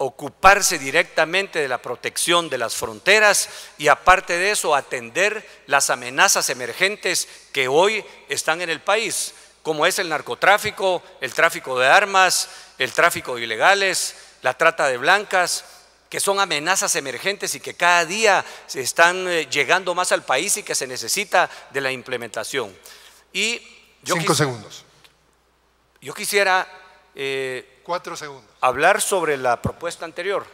ocuparse directamente de la protección de las fronteras y aparte de eso atender las amenazas emergentes que hoy están en el país, como es el narcotráfico, el tráfico de armas, el tráfico de ilegales, la trata de blancas, que son amenazas emergentes y que cada día se están llegando más al país y que se necesita de la implementación. Y yo 5 segundos. Yo quisiera 4 segundos. Hablar sobre la propuesta anterior.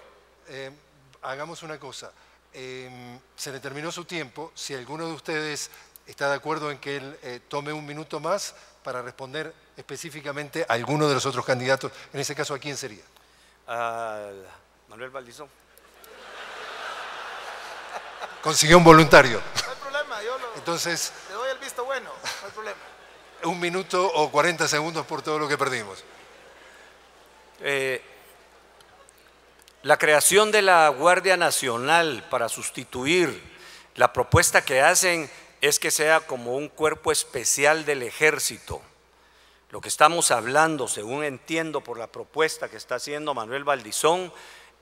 Hagamos una cosa. Se le terminó su tiempo. Si alguno de ustedes está de acuerdo en que él tome un minuto más para responder específicamente a alguno de los otros candidatos, en ese caso, ¿a quién sería? Manuel Valdizón. Consiguió un voluntario. No hay problema, Entonces, le doy el visto bueno, no hay problema. 1 minuto o 40 segundos por todo lo que perdimos. La creación de la Guardia Nacional para sustituir, la propuesta que hacen es que sea como un cuerpo especial del Ejército. Lo que estamos hablando, según entiendo por la propuesta que está haciendo Manuel Valdizón,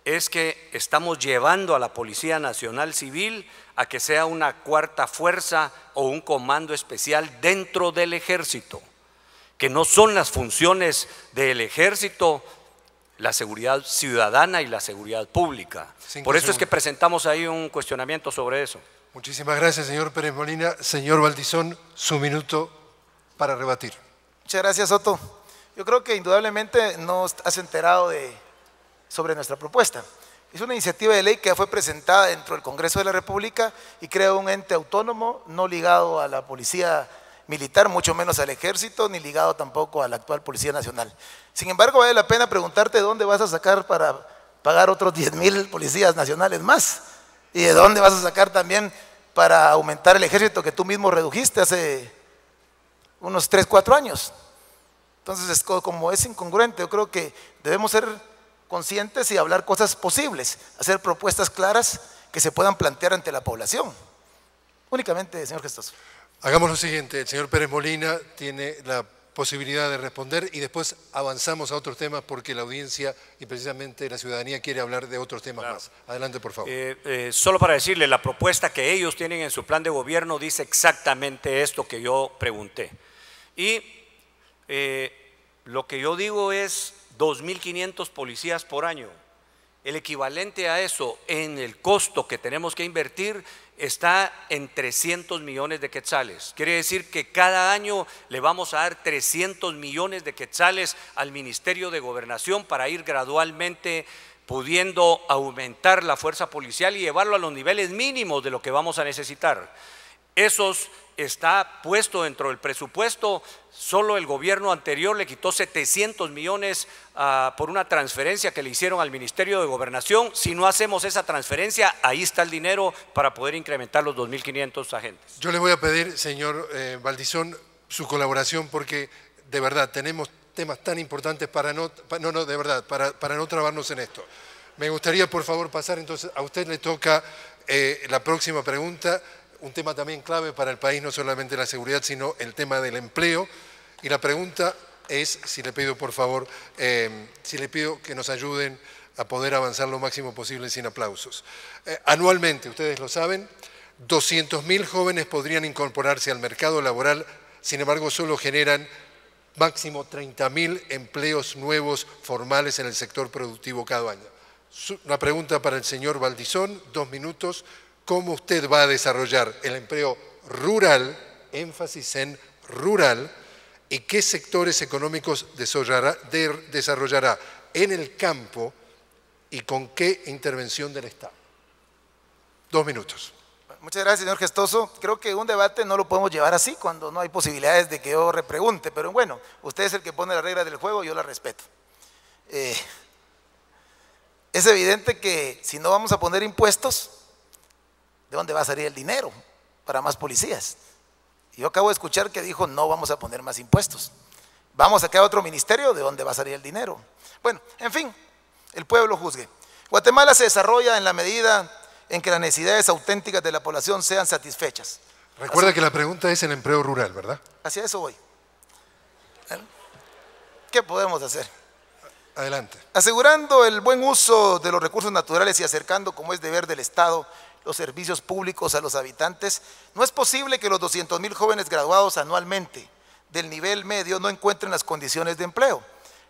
es que estamos llevando a la Policía Nacional Civil a que sea una cuarta fuerza o un comando especial dentro del Ejército, que no son las funciones del Ejército, la seguridad ciudadana y la seguridad pública. Por eso es que presentamos ahí un cuestionamiento sobre eso. Muchísimas gracias, señor Pérez Molina. Señor Valdizón, su minuto para rebatir. Muchas gracias, Soto. Yo creo que indudablemente no has enterado sobre nuestra propuesta. Es una iniciativa de ley que fue presentada dentro del Congreso de la República y crea un ente autónomo no ligado a la Policía Militar, mucho menos al Ejército, ni ligado tampoco a la actual Policía Nacional. Sin embargo, vale la pena preguntarte dónde vas a sacar para pagar otros 10,000 policías nacionales más y de dónde vas a sacar también para aumentar el Ejército que tú mismo redujiste hace unos 3, 4 años. Entonces, como es incongruente, yo creo que debemos ser conscientes y hablar cosas posibles, hacer propuestas claras que se puedan plantear ante la población. Únicamente, señor Gestoso. Hagamos lo siguiente, el señor Pérez Molina tiene la posibilidad de responder y después avanzamos a otros temas porque la audiencia y precisamente la ciudadanía quiere hablar de otros temas más. Adelante, por favor. Solo para decirle, la propuesta que ellos tienen en su plan de gobierno dice exactamente esto que yo pregunté. Y lo que yo digo es 2.500 policías por año. El equivalente a eso en el costo que tenemos que invertir está en 300 millones de quetzales. Quiere decir que cada año le vamos a dar 300 millones de quetzales al Ministerio de Gobernación para ir gradualmente pudiendo aumentar la fuerza policial y llevarlo a los niveles mínimos de lo que vamos a necesitar. Esos está puesto dentro del presupuesto. Solo el gobierno anterior le quitó 700 millones por una transferencia que le hicieron al Ministerio de Gobernación. Si no hacemos esa transferencia, ahí está el dinero para poder incrementar los 2.500 agentes. Yo le voy a pedir, señor Valdizón, su colaboración, porque de verdad tenemos temas tan importantes para no trabarnos en esto. Me gustaría, por favor, pasar entonces, a usted le toca la próxima pregunta, un tema también clave para el país, no solamente la seguridad, sino el tema del empleo. Y la pregunta es, si le pido, por favor, si le pido que nos ayuden a poder avanzar lo máximo posible sin aplausos. Anualmente, ustedes lo saben, 200.000 jóvenes podrían incorporarse al mercado laboral, sin embargo, solo generan máximo 30.000 empleos nuevos formales en el sector productivo cada año. Una pregunta para el señor Valdizón, 2 minutos. ¿Cómo usted va a desarrollar el empleo rural, énfasis en rural, y qué sectores económicos desarrollará en el campo y con qué intervención del Estado? 2 minutos. Muchas gracias, señor Gestoso. Creo que un debate no lo podemos llevar así cuando no hay posibilidades de que yo repregunte, pero bueno, usted es el que pone las reglas del juego, yo las respeto. Es evidente que si no vamos a poner impuestos, ¿de dónde va a salir el dinero para más policías? Y yo acabo de escuchar que dijo, no vamos a poner más impuestos. Vamos a crear otro ministerio, ¿de dónde va a salir el dinero? Bueno, en fin, el pueblo juzgue. Guatemala se desarrolla en la medida en que las necesidades auténticas de la población sean satisfechas. Recuerda que la pregunta es el empleo rural, ¿verdad? Hacia eso voy. ¿Qué podemos hacer? Adelante. Asegurando el buen uso de los recursos naturales y acercando, como es deber del Estado, los servicios públicos a los habitantes, no es posible que los 200.000 jóvenes graduados anualmente del nivel medio no encuentren las condiciones de empleo.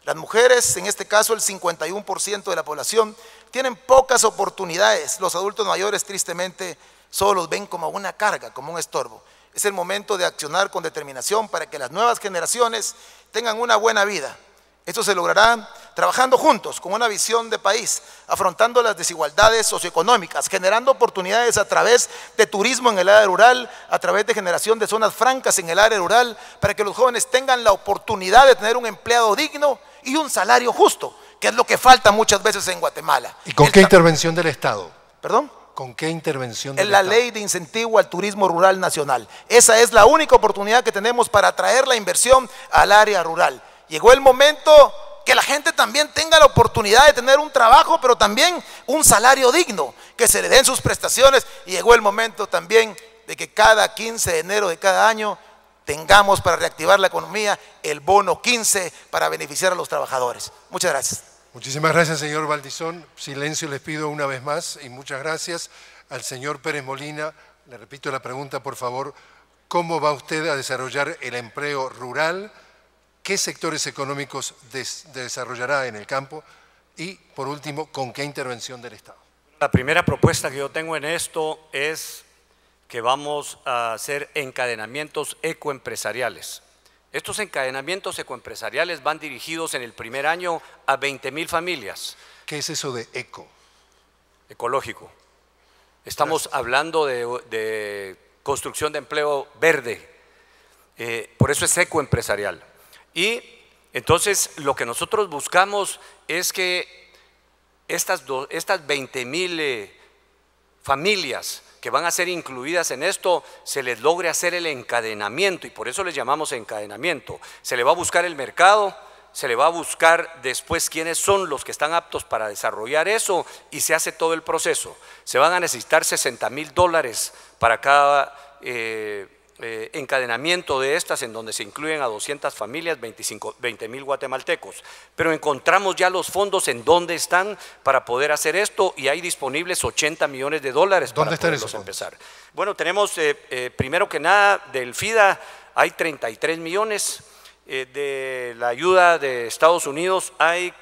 Las mujeres, en este caso el 51% de la población, tienen pocas oportunidades. Los adultos mayores tristemente solo los ven como una carga, como un estorbo. Es el momento de accionar con determinación para que las nuevas generaciones tengan una buena vida. Esto se logrará trabajando juntos, con una visión de país, afrontando las desigualdades socioeconómicas, generando oportunidades a través de turismo en el área rural, a través de generación de zonas francas en el área rural, para que los jóvenes tengan la oportunidad de tener un empleado digno y un salario justo, que es lo que falta muchas veces en Guatemala. ¿Y con qué intervención del Estado? ¿Perdón? ¿Con qué intervención del en la Estado? ley de incentivo al turismo rural nacional. Esa es la única oportunidad que tenemos para atraer la inversión al área rural. Llegó el momento que la gente también tenga la oportunidad de tener un trabajo, pero también un salario digno, que se le den sus prestaciones, y llegó el momento también de que cada 15 de enero de cada año tengamos, para reactivar la economía, el bono 15 para beneficiar a los trabajadores. Muchas gracias. Muchísimas gracias, señor Valdizón. Silencio les pido una vez más y muchas gracias al señor Pérez Molina. Le repito la pregunta, por favor. ¿Cómo va usted a desarrollar el empleo rural? ¿Qué sectores económicos desarrollará en el campo? Y, por último, ¿con qué intervención del Estado? La primera propuesta que yo tengo en esto es que vamos a hacer encadenamientos ecoempresariales. Estos encadenamientos ecoempresariales van dirigidos en el primer año a 20.000 familias. ¿Qué es eso de eco? Ecológico. Estamos hablando de construcción de empleo verde. Por eso es ecoempresarial. Y entonces lo que nosotros buscamos es que estas 20.000 familias que van a ser incluidas en esto, se les logre hacer el encadenamiento, y por eso les llamamos encadenamiento. Se le va a buscar el mercado, se le va a buscar después quiénes son los que están aptos para desarrollar eso, y se hace todo el proceso. Se van a necesitar $60.000 para cada encadenamiento de estas, en donde se incluyen a 200 familias, 20.000 guatemaltecos. Pero encontramos ya los fondos en dónde están para poder hacer esto, y hay disponibles $80 millones para poderlos empezar. Bueno, tenemos primero que nada del FIDA hay 33 millones, de la ayuda de Estados Unidos hay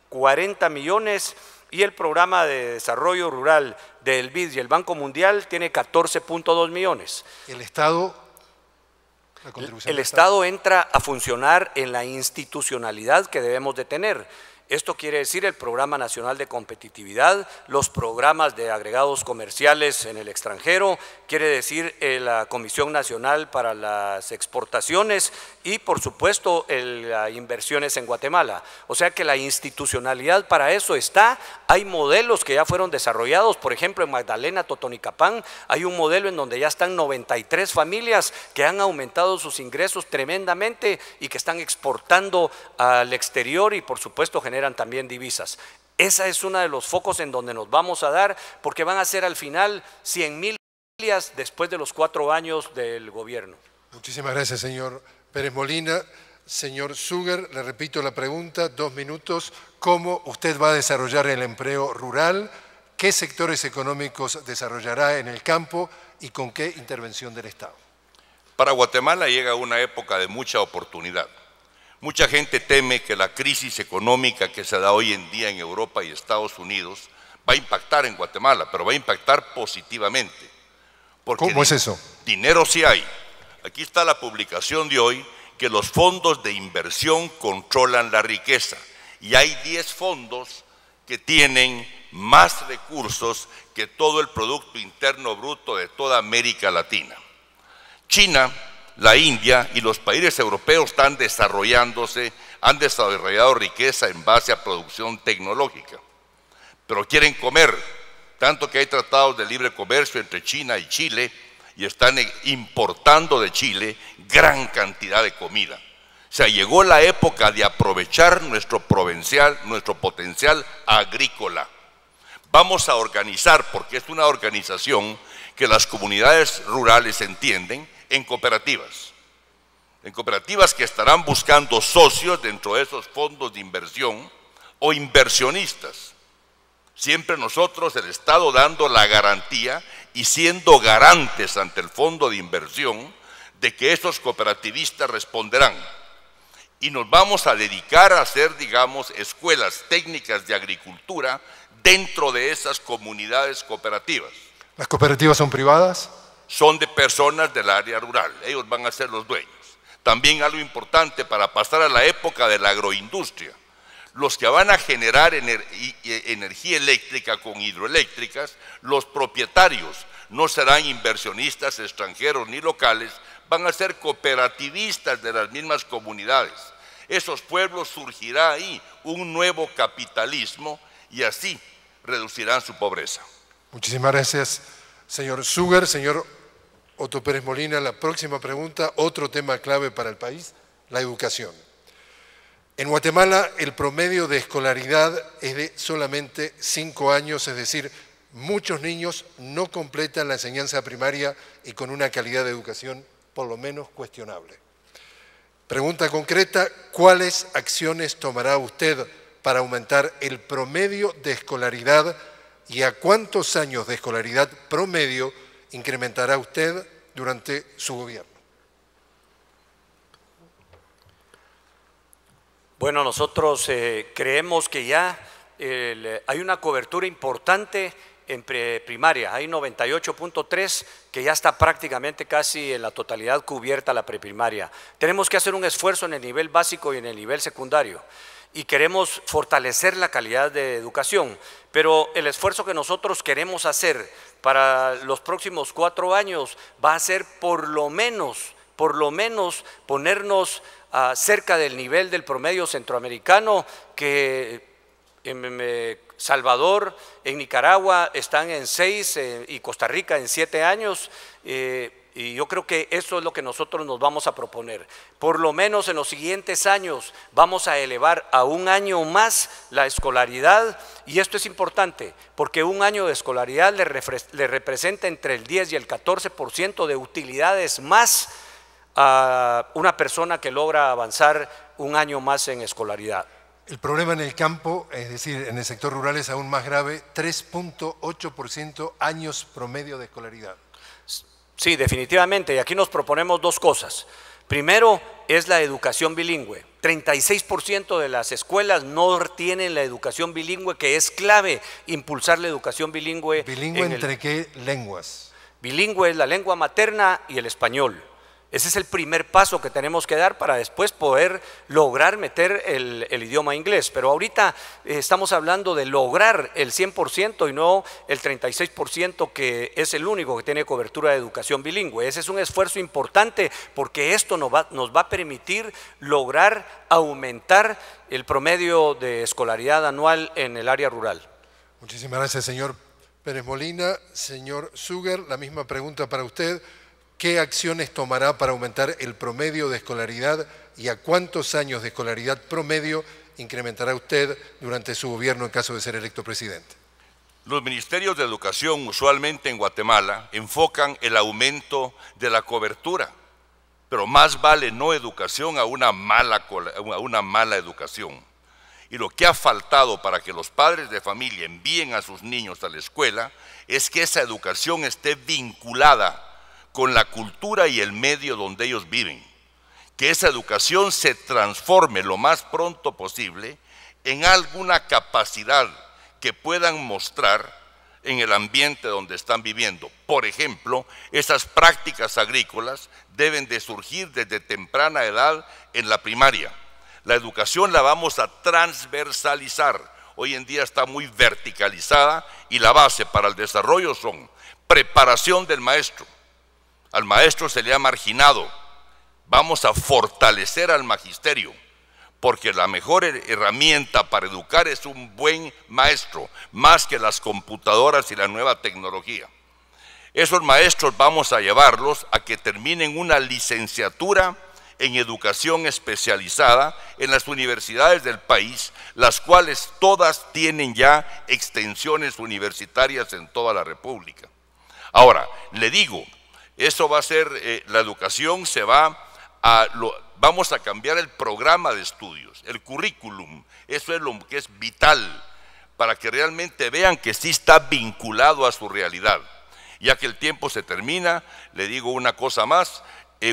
40 millones, y el programa de desarrollo rural del BID y el Banco Mundial tiene 14.2 millones. ¿El Estado? El Estado entra a funcionar en la institucionalidad que debemos de tener. Esto quiere decir el Programa Nacional de Competitividad, los programas de agregados comerciales en el extranjero, quiere decir la Comisión Nacional para las Exportaciones y, por supuesto, las inversiones en Guatemala. O sea que la institucionalidad para eso está. Hay modelos que ya fueron desarrollados, por ejemplo, en Magdalena, Totonicapán, hay un modelo en donde ya están 93 familias que han aumentado sus ingresos tremendamente y que están exportando al exterior y, por supuesto, generan también divisas. Esa es uno de los focos en donde nos vamos a dar, porque van a ser al final 100,000 familias después de los 4 años del gobierno. Muchísimas gracias, señor Pérez Molina. Señor Sugar, le repito la pregunta, 2 minutos. ¿Cómo usted va a desarrollar el empleo rural? ¿Qué sectores económicos desarrollará en el campo y con qué intervención del Estado? Para Guatemala llega una época de mucha oportunidad. Mucha gente teme que la crisis económica que se da hoy en día en Europa y Estados Unidos va a impactar en Guatemala, pero va a impactar positivamente. Porque ¿cómo es eso? Dinero sí hay. Aquí está la publicación de hoy, que los fondos de inversión controlan la riqueza. Y hay 10 fondos que tienen más recursos que todo el Producto Interno Bruto de toda América Latina. China, la India y los países europeos están desarrollándose, han desarrollado riqueza en base a producción tecnológica, pero quieren comer, tanto que hay tratados de libre comercio entre China y Chile y están importando de Chile gran cantidad de comida. O sea, llegó la época de aprovechar nuestro potencial agrícola. Vamos a organizar, porque es una organización que las comunidades rurales entienden, en cooperativas que estarán buscando socios dentro de esos fondos de inversión o inversionistas. Siempre nosotros, el Estado, dando la garantía y siendo garantes ante el fondo de inversión de que esos cooperativistas responderán. Y nos vamos a dedicar a hacer, digamos, escuelas técnicas de agricultura dentro de esas comunidades cooperativas. ¿Las cooperativas son privadas? Son de personas del área rural, ellos van a ser los dueños. También algo importante para pasar a la época de la agroindustria. Los que van a generar energía eléctrica con hidroeléctricas, los propietarios no serán inversionistas extranjeros ni locales, van a ser cooperativistas de las mismas comunidades. Esos pueblos surgirá ahí un nuevo capitalismo y así reducirán su pobreza. Muchísimas gracias, señor Sugar. Señor Otto Pérez Molina, la próxima pregunta, otro tema clave para el país, la educación. En Guatemala el promedio de escolaridad es de solamente 5 años, es decir, muchos niños no completan la enseñanza primaria y con una calidad de educación por lo menos cuestionable. Pregunta concreta, ¿cuáles acciones tomará usted para aumentar el promedio de escolaridad y a cuántos años de escolaridad promedio incrementará usted durante su gobierno? Bueno, nosotros creemos que ya hay una cobertura importante en preprimaria, hay 98.3 que ya está prácticamente casi en la totalidad cubierta la preprimaria. Tenemos que hacer un esfuerzo en el nivel básico y en el nivel secundario y queremos fortalecer la calidad de educación, pero el esfuerzo que nosotros queremos hacer para los próximos 4 años va a ser por lo menos ponernos cerca del nivel del promedio centroamericano, que en Salvador, en Nicaragua están en 6 y Costa Rica en 7 años. Y yo creo que eso es lo que nosotros nos vamos a proponer. Por lo menos en los siguientes años vamos a elevar a 1 año más la escolaridad, y esto es importante porque 1 año de escolaridad le representa entre el 10 y el 14% de utilidades más a una persona que logra avanzar 1 año más en escolaridad. El problema en el campo, es decir, en el sector rural, es aún más grave, 3.8% años promedio de escolaridad. Sí, definitivamente, y aquí nos proponemos 2 cosas. Primero es la educación bilingüe. 36% de las escuelas no tienen la educación bilingüe, que es clave impulsar la educación bilingüe. ¿Bilingüe entre qué lenguas? Bilingüe es la lengua materna y el español. Ese es el primer paso que tenemos que dar para después poder lograr meter el idioma inglés. Pero ahorita estamos hablando de lograr el 100% y no el 36% que es el único que tiene cobertura de educación bilingüe. Ese es un esfuerzo importante porque esto nos va a permitir lograr aumentar el promedio de escolaridad anual en el área rural. Muchísimas gracias, señor Pérez Molina. Señor Sugar, la misma pregunta para usted. ¿Qué acciones tomará para aumentar el promedio de escolaridad y a cuántos años de escolaridad promedio incrementará usted durante su gobierno en caso de ser electo presidente? Los ministerios de educación usualmente en Guatemala enfocan el aumento de la cobertura, pero más vale no educación a una mala educación. Y lo que ha faltado para que los padres de familia envíen a sus niños a la escuela es que esa educación esté vinculada con la cultura y el medio donde ellos viven. Que esa educación se transforme lo más pronto posible en alguna capacidad que puedan mostrar en el ambiente donde están viviendo. Por ejemplo, esas prácticas agrícolas deben de surgir desde temprana edad en la primaria. La educación la vamos a transversalizar. Hoy en día está muy verticalizada y la base para el desarrollo son preparación del maestro. Al maestro se le ha marginado. Vamos a fortalecer al magisterio, porque la mejor herramienta para educar es un buen maestro, más que las computadoras y la nueva tecnología. Esos maestros vamos a llevarlos a que terminen una licenciatura en educación especializada en las universidades del país, las cuales todas tienen ya extensiones universitarias en toda la República. Ahora, le digo, eso va a ser, la educación vamos a cambiar el programa de estudios, el currículum. Eso es lo que es vital para que realmente vean que sí está vinculado a su realidad. Ya que el tiempo se termina, le digo una cosa más,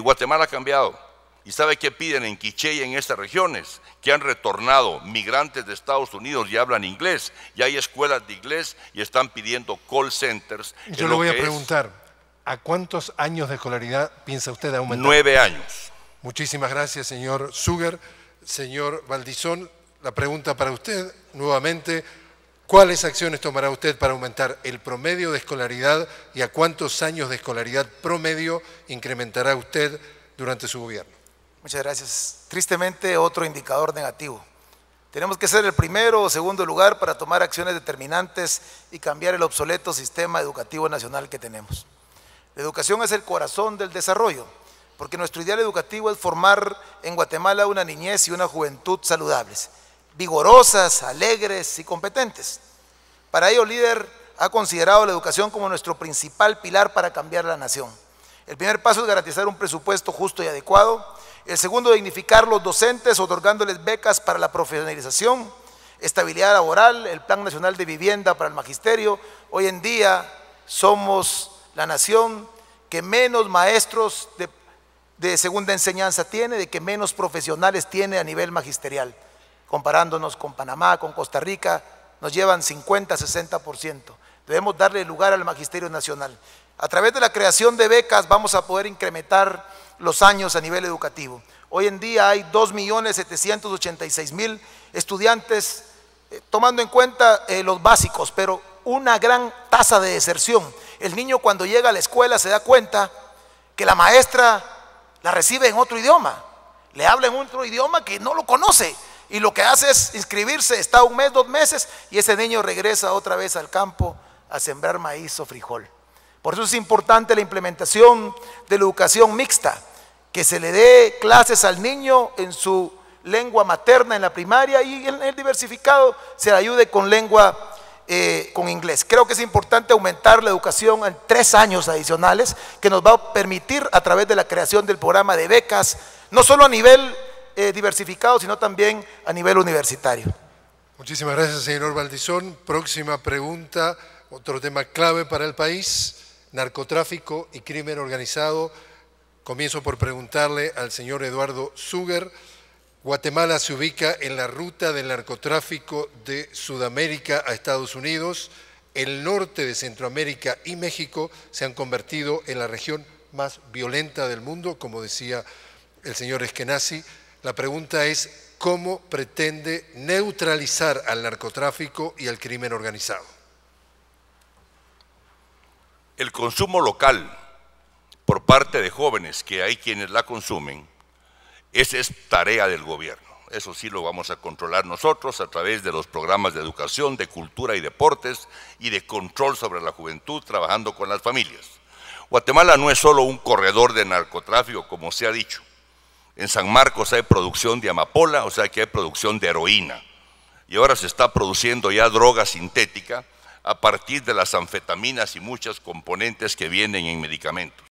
Guatemala ha cambiado. ¿Y sabe qué piden en Quiché y en estas regiones? Que han retornado migrantes de Estados Unidos y hablan inglés, y hay escuelas de inglés y están pidiendo call centers. Yo le voy a preguntar, ¿a cuántos años de escolaridad piensa usted aumentar? 9 años. Muchísimas gracias, señor Sugar. Señor Valdizón, la pregunta para usted nuevamente. ¿Cuáles acciones tomará usted para aumentar el promedio de escolaridad y a cuántos años de escolaridad promedio incrementará usted durante su gobierno? Muchas gracias. Tristemente, otro indicador negativo. Tenemos que ser el primero o segundo lugar para tomar acciones determinantes y cambiar el obsoleto sistema educativo nacional que tenemos. La educación es el corazón del desarrollo, porque nuestro ideal educativo es formar en Guatemala una niñez y una juventud saludables, vigorosas, alegres y competentes. Para ello, líder ha considerado la educación como nuestro principal pilar para cambiar la nación. El primer paso es garantizar un presupuesto justo y adecuado. El segundo, dignificar los docentes, otorgándoles becas para la profesionalización, estabilidad laboral, el Plan Nacional de Vivienda para el Magisterio. Hoy en día somos la nación que menos maestros de segunda enseñanza tiene, de que menos profesionales tiene a nivel magisterial. Comparándonos con Panamá, con Costa Rica, nos llevan 50-60%. Debemos darle lugar al Magisterio Nacional. A través de la creación de becas vamos a poder incrementar los años a nivel educativo. Hoy en día hay 2.786.000 estudiantes, tomando en cuenta los básicos, pero una gran tasa de deserción. El niño cuando llega a la escuela se da cuenta que la maestra la recibe en otro idioma, le habla en otro idioma que no lo conoce, y lo que hace es inscribirse, está 1 mes, 2 meses, y ese niño regresa otra vez al campo a sembrar maíz o frijol. Por eso es importante la implementación de la educación mixta, que se le dé clases al niño en su lengua materna en la primaria y en el diversificado se le ayude con lengua, con inglés. Creo que es importante aumentar la educación en 3 años adicionales, que nos va a permitir a través de la creación del programa de becas, no solo a nivel diversificado, sino también a nivel universitario. Muchísimas gracias, señor Valdizón. Próxima pregunta, otro tema clave para el país, narcotráfico y crimen organizado. Comienzo por preguntarle al señor Eduardo Sugar. Guatemala se ubica en la ruta del narcotráfico de Sudamérica a Estados Unidos. El norte de Centroamérica y México se han convertido en la región más violenta del mundo, como decía el señor Eskenazi. La pregunta es, ¿cómo pretende neutralizar al narcotráfico y al crimen organizado? El consumo local por parte de jóvenes, que hay quienes la consumen, esa es tarea del gobierno. Eso sí lo vamos a controlar nosotros a través de los programas de educación, de cultura y deportes y de control sobre la juventud, trabajando con las familias. Guatemala no es solo un corredor de narcotráfico, como se ha dicho. En San Marcos hay producción de amapola, o sea que hay producción de heroína. Y ahora se está produciendo ya droga sintética a partir de las anfetaminas y muchos componentes que vienen en medicamentos.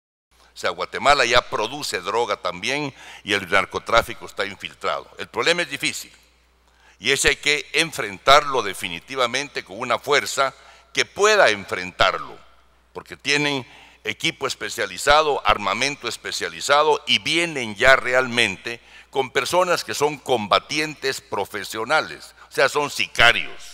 O sea, Guatemala ya produce droga también y el narcotráfico está infiltrado. El problema es difícil y ese hay que enfrentarlo definitivamente con una fuerza que pueda enfrentarlo, porque tienen equipo especializado, armamento especializado y vienen ya realmente con personas que son combatientes profesionales, o sea, son sicarios.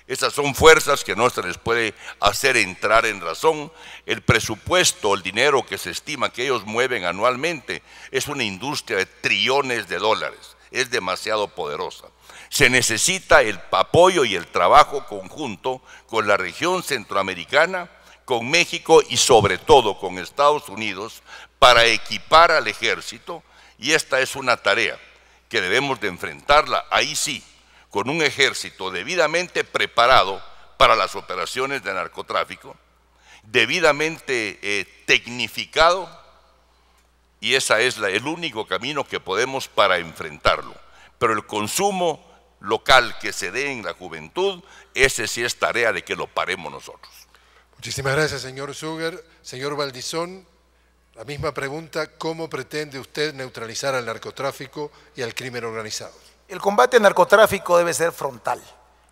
Esas son fuerzas que no se les puede hacer entrar en razón. El presupuesto, el dinero que se estima que ellos mueven anualmente es una industria de trillones de dólares. Es demasiado poderosa. Se necesita el apoyo y el trabajo conjunto con la región centroamericana, con México y sobre todo con Estados Unidos para equipar al ejército, y esta es una tarea que debemos de enfrentarla, ahí sí, con un ejército debidamente preparado para las operaciones de narcotráfico, debidamente tecnificado, y ese es el único camino que podemos para enfrentarlo. Pero el consumo local que se dé en la juventud, ese sí es tarea de que lo paremos nosotros. Muchísimas gracias, señor Sugar. Señor Valdizón, la misma pregunta, ¿cómo pretende usted neutralizar al narcotráfico y al crimen organizado? El combate al narcotráfico debe ser frontal.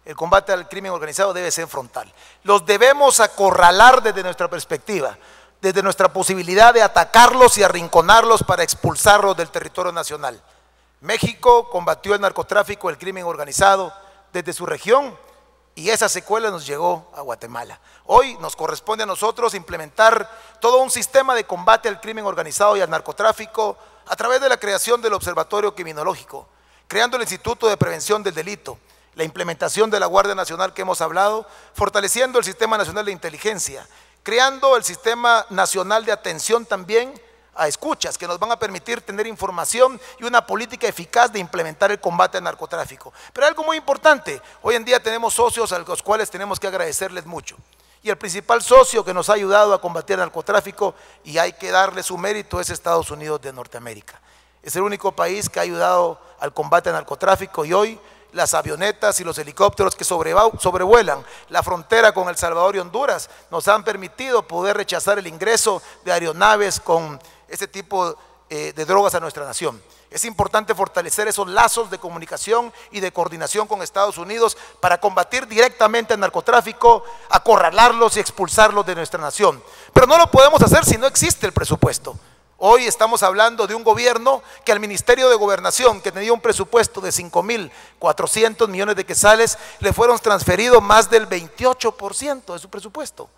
El combate al crimen organizado debe ser frontal. Los debemos acorralar desde nuestra perspectiva, desde nuestra posibilidad de atacarlos y arrinconarlos para expulsarlos del territorio nacional. México combatió el narcotráfico, el crimen organizado desde su región y esa secuela nos llegó a Guatemala. Hoy nos corresponde a nosotros implementar todo un sistema de combate al crimen organizado y al narcotráfico a través de la creación del Observatorio Criminológico, creando el Instituto de Prevención del Delito, la implementación de la Guardia Nacional que hemos hablado, fortaleciendo el Sistema Nacional de Inteligencia, creando el Sistema Nacional de Atención también a escuchas que nos van a permitir tener información y una política eficaz de implementar el combate al narcotráfico. Pero algo muy importante, hoy en día tenemos socios a los cuales tenemos que agradecerles mucho. Y el principal socio que nos ha ayudado a combatir el narcotráfico, y hay que darle su mérito, es Estados Unidos de Norteamérica. Es el único país que ha ayudado al combate al narcotráfico y hoy las avionetas y los helicópteros que sobrevuelan la frontera con El Salvador y Honduras nos han permitido poder rechazar el ingreso de aeronaves con este tipo de drogas a nuestra nación. Es importante fortalecer esos lazos de comunicación y de coordinación con Estados Unidos para combatir directamente el narcotráfico, acorralarlos y expulsarlos de nuestra nación. Pero no lo podemos hacer si no existe el presupuesto. Hoy estamos hablando de un gobierno que al Ministerio de Gobernación, que tenía un presupuesto de 5.400 millones de quetzales, le fueron transferidos más del 28% de su presupuesto.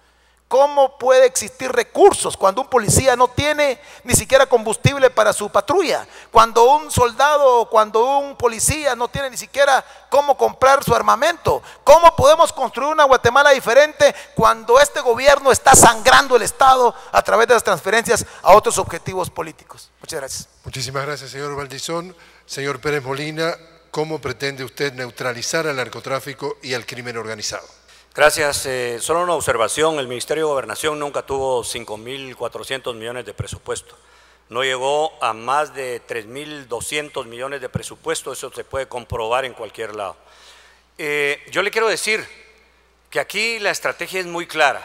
¿Cómo puede existir recursos cuando un policía no tiene ni siquiera combustible para su patrulla? Cuando un soldado o cuando un policía no tiene ni siquiera cómo comprar su armamento. ¿Cómo podemos construir una Guatemala diferente cuando este gobierno está sangrando el Estado a través de las transferencias a otros objetivos políticos? Muchas gracias. Muchísimas gracias, señor Valdizón. Señor Pérez Molina, ¿cómo pretende usted neutralizar al narcotráfico y al crimen organizado? Gracias. Solo una observación, el Ministerio de Gobernación nunca tuvo 5.400 millones de presupuesto. No llegó a más de 3.200 millones de presupuesto, eso se puede comprobar en cualquier lado. Yo le quiero decir que aquí la estrategia es muy clara.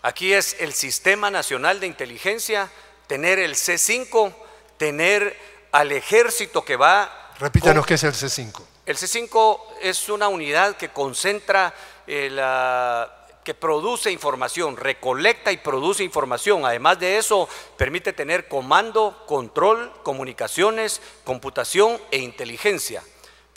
Aquí es el Sistema Nacional de Inteligencia, tener el C5, tener al ejército que va… Repítanos qué es el C5. El C5 es una unidad que concentra, que produce información, recolecta y produce información. Además de eso, permite tener comando, control, comunicaciones, computación e inteligencia.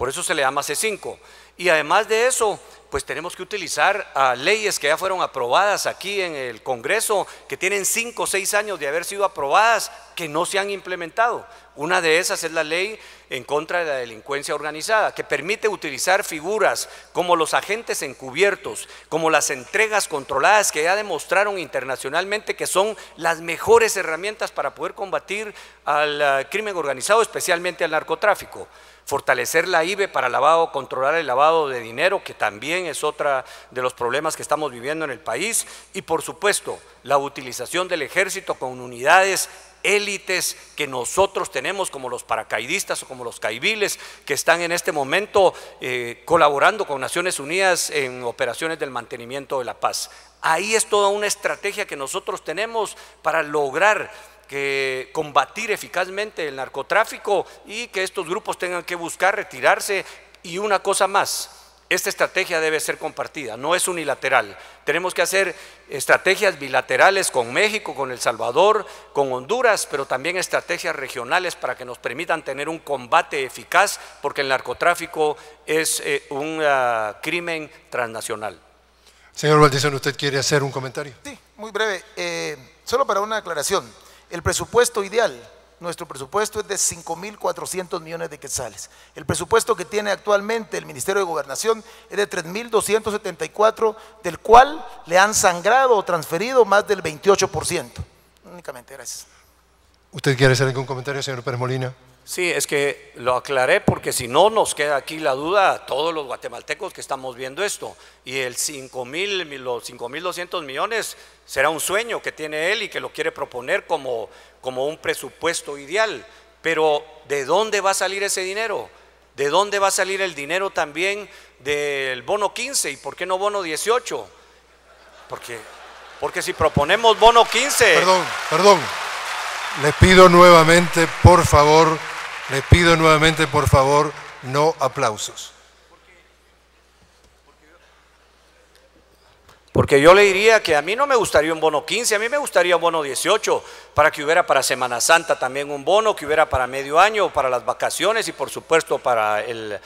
Por eso se le llama C5. Y además de eso, pues tenemos que utilizar leyes que ya fueron aprobadas aquí en el Congreso, que tienen 5 o 6 años de haber sido aprobadas, que no se han implementado. Una de esas es la ley en contra de la delincuencia organizada, que permite utilizar figuras como los agentes encubiertos, como las entregas controladas, que ya demostraron internacionalmente que son las mejores herramientas para poder combatir al crimen organizado, especialmente al narcotráfico. Fortalecer la IBE para controlar el lavado de dinero, que también es otra de los problemas que estamos viviendo en el país, y por supuesto la utilización del ejército con unidades élites que nosotros tenemos, como los paracaidistas o como los caiviles, que están en este momento colaborando con Naciones Unidas en operaciones del mantenimiento de la paz. Ahí es toda una estrategia que nosotros tenemos para lograr combatir eficazmente el narcotráfico y que estos grupos tengan que buscar retirarse. Y una cosa más, esta estrategia debe ser compartida, no es unilateral. Tenemos que hacer estrategias bilaterales con México, con El Salvador, con Honduras, pero también estrategias regionales para que nos permitan tener un combate eficaz, porque el narcotráfico es un crimen transnacional. Señor Valdizón, ¿usted quiere hacer un comentario? Sí, muy breve. Solo para una aclaración. El presupuesto ideal, nuestro presupuesto es de 5.400 millones de quetzales. El presupuesto que tiene actualmente el Ministerio de Gobernación es de 3.274, del cual le han sangrado o transferido más del 28%. Únicamente, gracias. ¿Usted quiere hacer algún comentario, señor Pérez Molina? Sí, es que lo aclaré porque si no nos queda aquí la duda a todos los guatemaltecos que estamos viendo esto. Y los 5.200 millones será un sueño que tiene él y que lo quiere proponer como un presupuesto ideal. Pero ¿de dónde va a salir ese dinero? ¿De dónde va a salir el dinero también del bono 15? ¿Y por qué no bono 18? Porque si proponemos bono 15… Perdón. Les pido nuevamente, por favor, no aplausos. Porque yo le diría que a mí no me gustaría un bono 15, a mí me gustaría un bono 18, para que hubiera para Semana Santa también un bono, que hubiera para medio año, para las vacaciones y por supuesto para el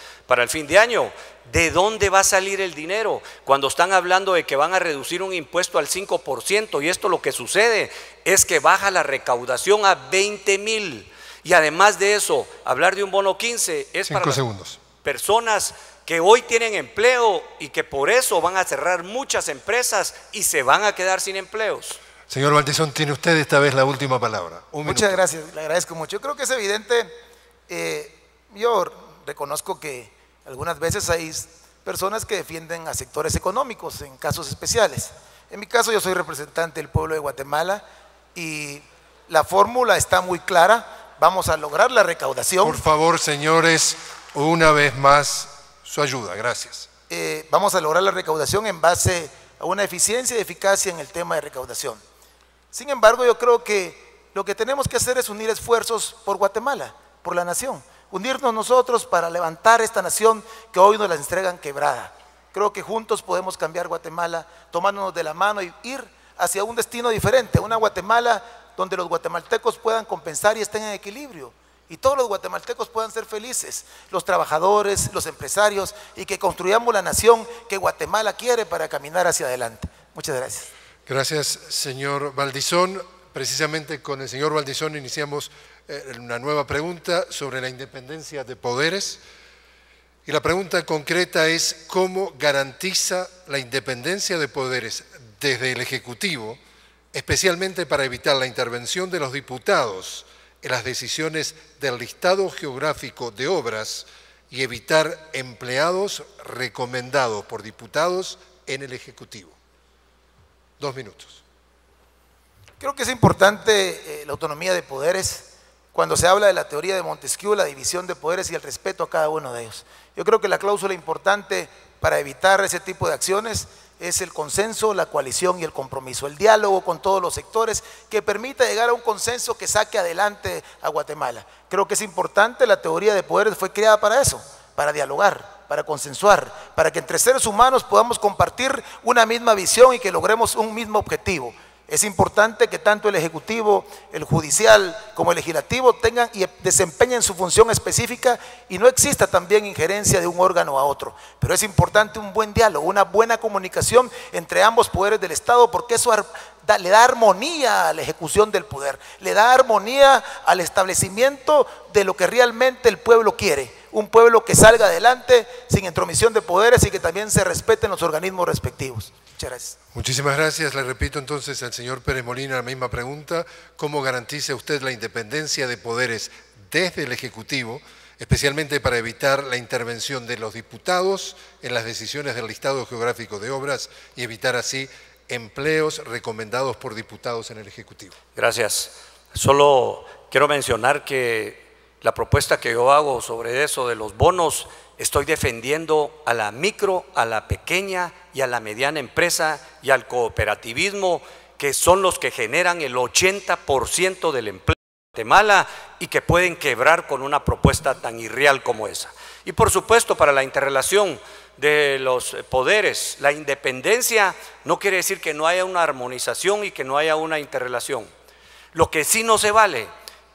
fin de año. ¿De dónde va a salir el dinero? Cuando están hablando de que van a reducir un impuesto al 5%, y esto lo que sucede es que baja la recaudación a 20,000. Y además de eso, hablar de un bono 15 es para las personas que hoy tienen empleo y que por eso van a cerrar muchas empresas y se van a quedar sin empleos. Señor Valdizón, tiene usted esta vez la última palabra. Muchas gracias, le agradezco mucho. Yo creo que es evidente, yo reconozco que algunas veces hay personas que defienden a sectores económicos en casos especiales. En mi caso yo soy representante del pueblo de Guatemala y la fórmula está muy clara. Vamos a lograr la recaudación. Por favor, señores, una vez más su ayuda, gracias. Vamos a lograr la recaudación en base a una eficiencia y eficacia en el tema de recaudación. Sin embargo, yo creo que lo que tenemos que hacer es unir esfuerzos por Guatemala, por la nación. Unirnos nosotros para levantar esta nación que hoy nos la entregan quebrada. Creo que juntos podemos cambiar Guatemala, tomándonos de la mano y ir hacia un destino diferente, una Guatemala donde los guatemaltecos puedan compensar y estén en equilibrio. Y todos los guatemaltecos puedan ser felices, los trabajadores, los empresarios, y que construyamos la nación que Guatemala quiere para caminar hacia adelante. Muchas gracias. Gracias, señor Valdizón. Precisamente con el señor Valdizón iniciamos una nueva pregunta sobre la independencia de poderes. Y la pregunta concreta es: ¿cómo garantiza la independencia de poderes desde el Ejecutivo, especialmente para evitar la intervención de los diputados en las decisiones del listado geográfico de obras y evitar empleados recomendados por diputados en el Ejecutivo? 2 minutos. Creo que es importante la autonomía de poderes cuando se habla de la teoría de Montesquieu, la división de poderes y el respeto a cada uno de ellos. Yo creo que la cláusula importante para evitar ese tipo de acciones es el consenso, la coalición y el compromiso, el diálogo con todos los sectores que permita llegar a un consenso que saque adelante a Guatemala. Creo que es importante, la teoría de poderes fue creada para eso, para dialogar, para consensuar, para que entre seres humanos podamos compartir una misma visión y que logremos un mismo objetivo. Es importante que tanto el Ejecutivo, el Judicial como el Legislativo tengan y desempeñen su función específica y no exista también injerencia de un órgano a otro. Pero es importante un buen diálogo, una buena comunicación entre ambos poderes del Estado, porque eso le da armonía a la ejecución del poder, le da armonía al establecimiento de lo que realmente el pueblo quiere. Un pueblo que salga adelante sin intromisión de poderes y que también se respeten los organismos respectivos. Muchas gracias. Muchísimas gracias. Le repito entonces al señor Pérez Molina la misma pregunta. ¿Cómo garantiza usted la independencia de poderes desde el Ejecutivo, especialmente para evitar la intervención de los diputados en las decisiones del listado geográfico de obras y evitar así empleos recomendados por diputados en el Ejecutivo? Gracias. Solo quiero mencionar que la propuesta que yo hago sobre eso de los bonos, estoy defendiendo a la micro, a la pequeña y a la mediana empresa y al cooperativismo, que son los que generan el 80% del empleo en Guatemala y que pueden quebrar con una propuesta tan irreal como esa. Y por supuesto, para la interrelación de los poderes, la independencia no quiere decir que no haya una armonización y que no haya una interrelación. Lo que sí no se vale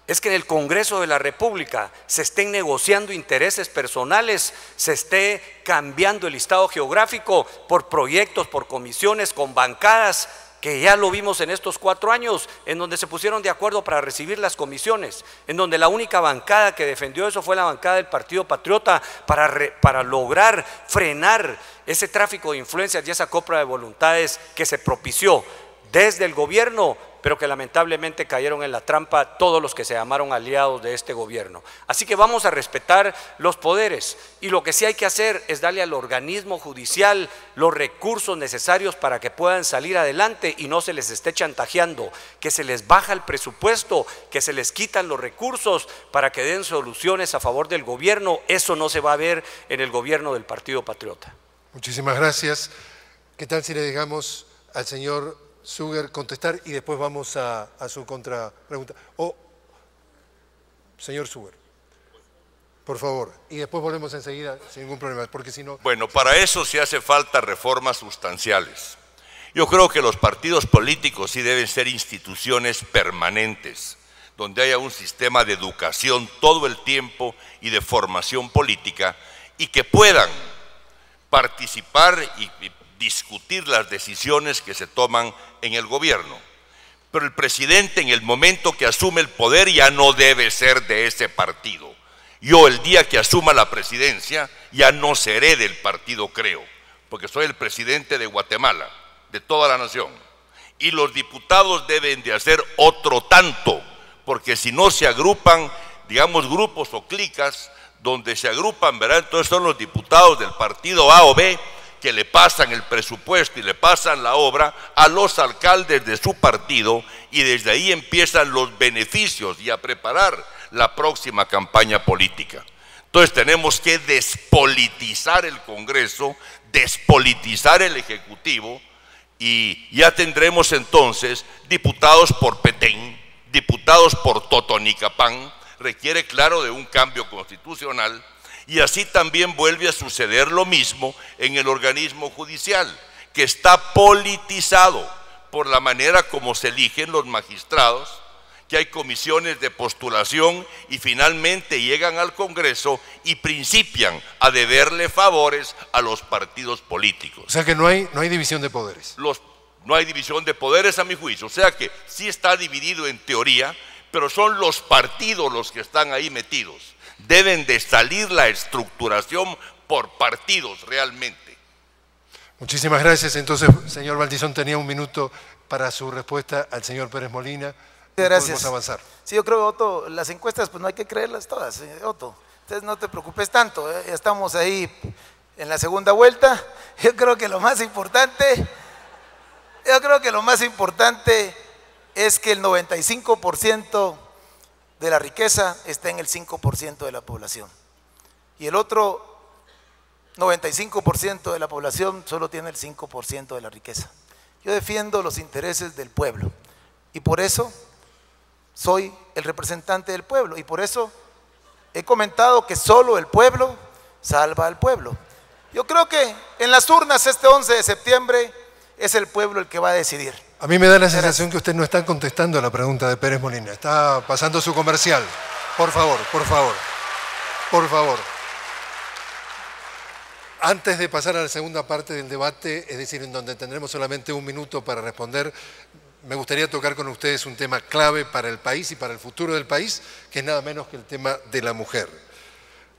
es que en el Congreso de la República se estén negociando intereses personales, se esté cambiando el listado geográfico por proyectos, por comisiones, con bancadas, que ya lo vimos en estos 4 años, en donde se pusieron de acuerdo para recibir las comisiones, en donde la única bancada que defendió eso fue la bancada del Partido Patriota para lograr frenar ese tráfico de influencias y esa compra de voluntades que se propició desde el gobierno, pero que lamentablemente cayeron en la trampa todos los que se llamaron aliados de este gobierno. Así que vamos a respetar los poderes, y lo que sí hay que hacer es darle al organismo judicial los recursos necesarios para que puedan salir adelante y no se les esté chantajeando, que se les baja el presupuesto, que se les quitan los recursos para que den soluciones a favor del gobierno. Eso no se va a ver en el gobierno del Partido Patriota. Muchísimas gracias. ¿Qué tal si le dejamos al señor Suger contestar y después vamos a su contrapregunta? Señor Suger, por favor, y después volvemos enseguida sin ningún problema, porque si no… Bueno, para eso sí hace falta reformas sustanciales. Yo creo que los partidos políticos sí deben ser instituciones permanentes, donde haya un sistema de educación todo el tiempo y de formación política, y que puedan participar y discutir las decisiones que se toman en el gobierno. Pero el presidente, en el momento que asume el poder, ya no debe ser de ese partido. Yo, el día que asuma la presidencia, ya no seré del partido, creo, porque soy el presidente de Guatemala, de toda la nación. Y los diputados deben de hacer otro tanto, porque si no se agrupan, digamos, grupos o clicas, donde se agrupan, ¿verdad? Entonces son los diputados del partido A o B, que le pasan el presupuesto y le pasan la obra a los alcaldes de su partido, y desde ahí empiezan los beneficios y a preparar la próxima campaña política. Entonces tenemos que despolitizar el Congreso, despolitizar el Ejecutivo, y ya tendremos entonces diputados por Petén, diputados por Totonicapán. Requiere, claro, de un cambio constitucional. Y así también vuelve a suceder lo mismo en el organismo judicial, que está politizado por la manera como se eligen los magistrados, que hay comisiones de postulación y finalmente llegan al Congreso y principian a deberle favores a los partidos políticos. O sea que no hay división de poderes. No hay división de poderes, a mi juicio. O sea que sí está dividido en teoría, pero son los partidos los que están ahí metidos. Deben de salir la estructuración por partidos realmente. Muchísimas gracias. Entonces, señor Valdizón, tenía un minuto para su respuesta al señor Pérez Molina. Gracias. Podemos avanzar. Sí, yo creo, Otto, las encuestas pues no hay que creerlas todas, Otto. Entonces no te preocupes tanto, ya estamos ahí en la segunda vuelta. Yo creo que lo más importante es que el 95% de la riqueza está en el 5% de la población. Y el otro 95% de la población solo tiene el 5% de la riqueza. Yo defiendo los intereses del pueblo y por eso soy el representante del pueblo, y por eso he comentado que solo el pueblo salva al pueblo. Yo creo que en las urnas este 11 de septiembre es el pueblo el que va a decidir. A mí me da la sensación que usted no está contestando a la pregunta de Pérez Molina. Está pasando su comercial. Por favor, por favor. Por favor. Antes de pasar a la segunda parte del debate, es decir, en donde tendremos solamente un minuto para responder, me gustaría tocar con ustedes un tema clave para el país y para el futuro del país, que es nada menos que el tema de la mujer.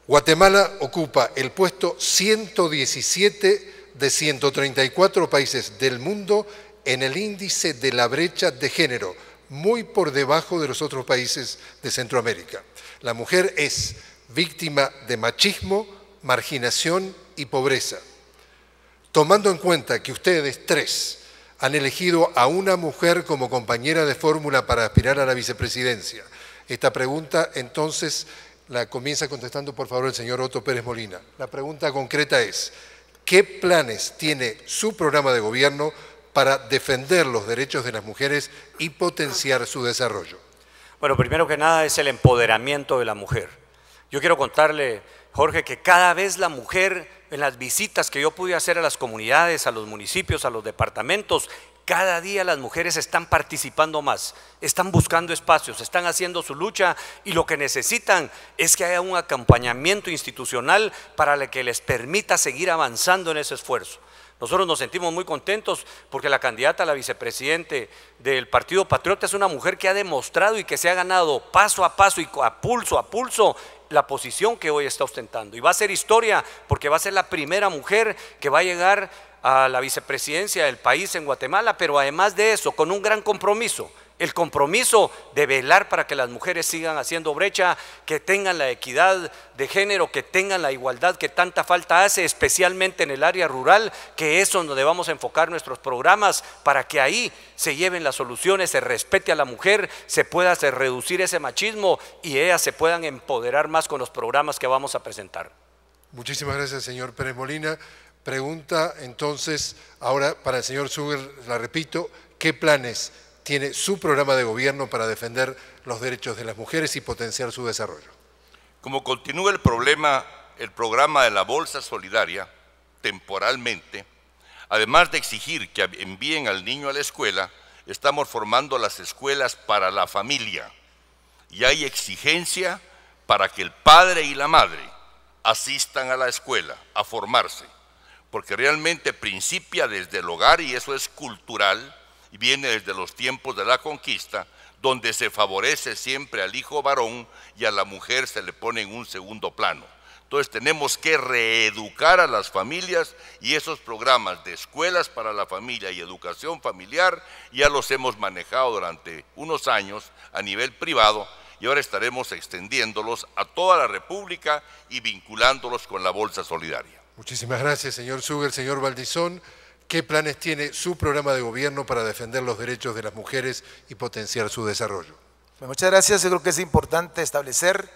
Guatemala ocupa el puesto 117 de 134 países del mundo en el índice de la brecha de género, muy por debajo de los otros países de Centroamérica. La mujer es víctima de machismo, marginación y pobreza. Tomando en cuenta que ustedes tres han elegido a una mujer como compañera de fórmula para aspirar a la vicepresidencia, esta pregunta entonces la comienza contestando por favor el señor Otto Pérez Molina. La pregunta concreta es, ¿qué planes tiene su programa de gobierno para defender los derechos de las mujeres y potenciar su desarrollo? Bueno, primero que nada es el empoderamiento de la mujer. Yo quiero contarle, Jorge, que cada vez la mujer, en las visitas que yo pude hacer a las comunidades, a los municipios, a los departamentos, cada día las mujeres están participando más, están buscando espacios, están haciendo su lucha y lo que necesitan es que haya un acompañamiento institucional para que les permita seguir avanzando en ese esfuerzo. Nosotros nos sentimos muy contentos porque la candidata a la vicepresidente del Partido Patriota es una mujer que ha demostrado y que se ha ganado paso a paso y a pulso la posición que hoy está ostentando. Y va a ser historia porque va a ser la primera mujer que va a llegar a la vicepresidencia del país en Guatemala, pero además de eso, con un gran compromiso. El compromiso de velar para que las mujeres sigan haciendo brecha, que tengan la equidad de género, que tengan la igualdad que tanta falta hace, especialmente en el área rural, que es donde vamos a enfocar nuestros programas para que ahí se lleven las soluciones, se respete a la mujer, se pueda reducir ese machismo y ellas se puedan empoderar más con los programas que vamos a presentar. Muchísimas gracias, señor Pérez Molina. Pregunta entonces, ahora para el señor Zuger, la repito, ¿qué planes tiene su programa de gobierno para defender los derechos de las mujeres y potenciar su desarrollo? Como continúa el programa de la Bolsa Solidaria, temporalmente, además de exigir que envíen al niño a la escuela, estamos formando las escuelas para la familia y hay exigencia para que el padre y la madre asistan a la escuela, a formarse, porque realmente principia desde el hogar y eso es cultural y viene desde los tiempos de la conquista, donde se favorece siempre al hijo varón y a la mujer se le pone en un segundo plano. Entonces tenemos que reeducar a las familias y esos programas de escuelas para la familia y educación familiar ya los hemos manejado durante unos años a nivel privado y ahora estaremos extendiéndolos a toda la República y vinculándolos con la Bolsa Solidaria. Muchísimas gracias, señor Zuger. Señor Valdizón, ¿qué planes tiene su programa de gobierno para defender los derechos de las mujeres y potenciar su desarrollo? Muchas gracias. Yo creo que es importante establecer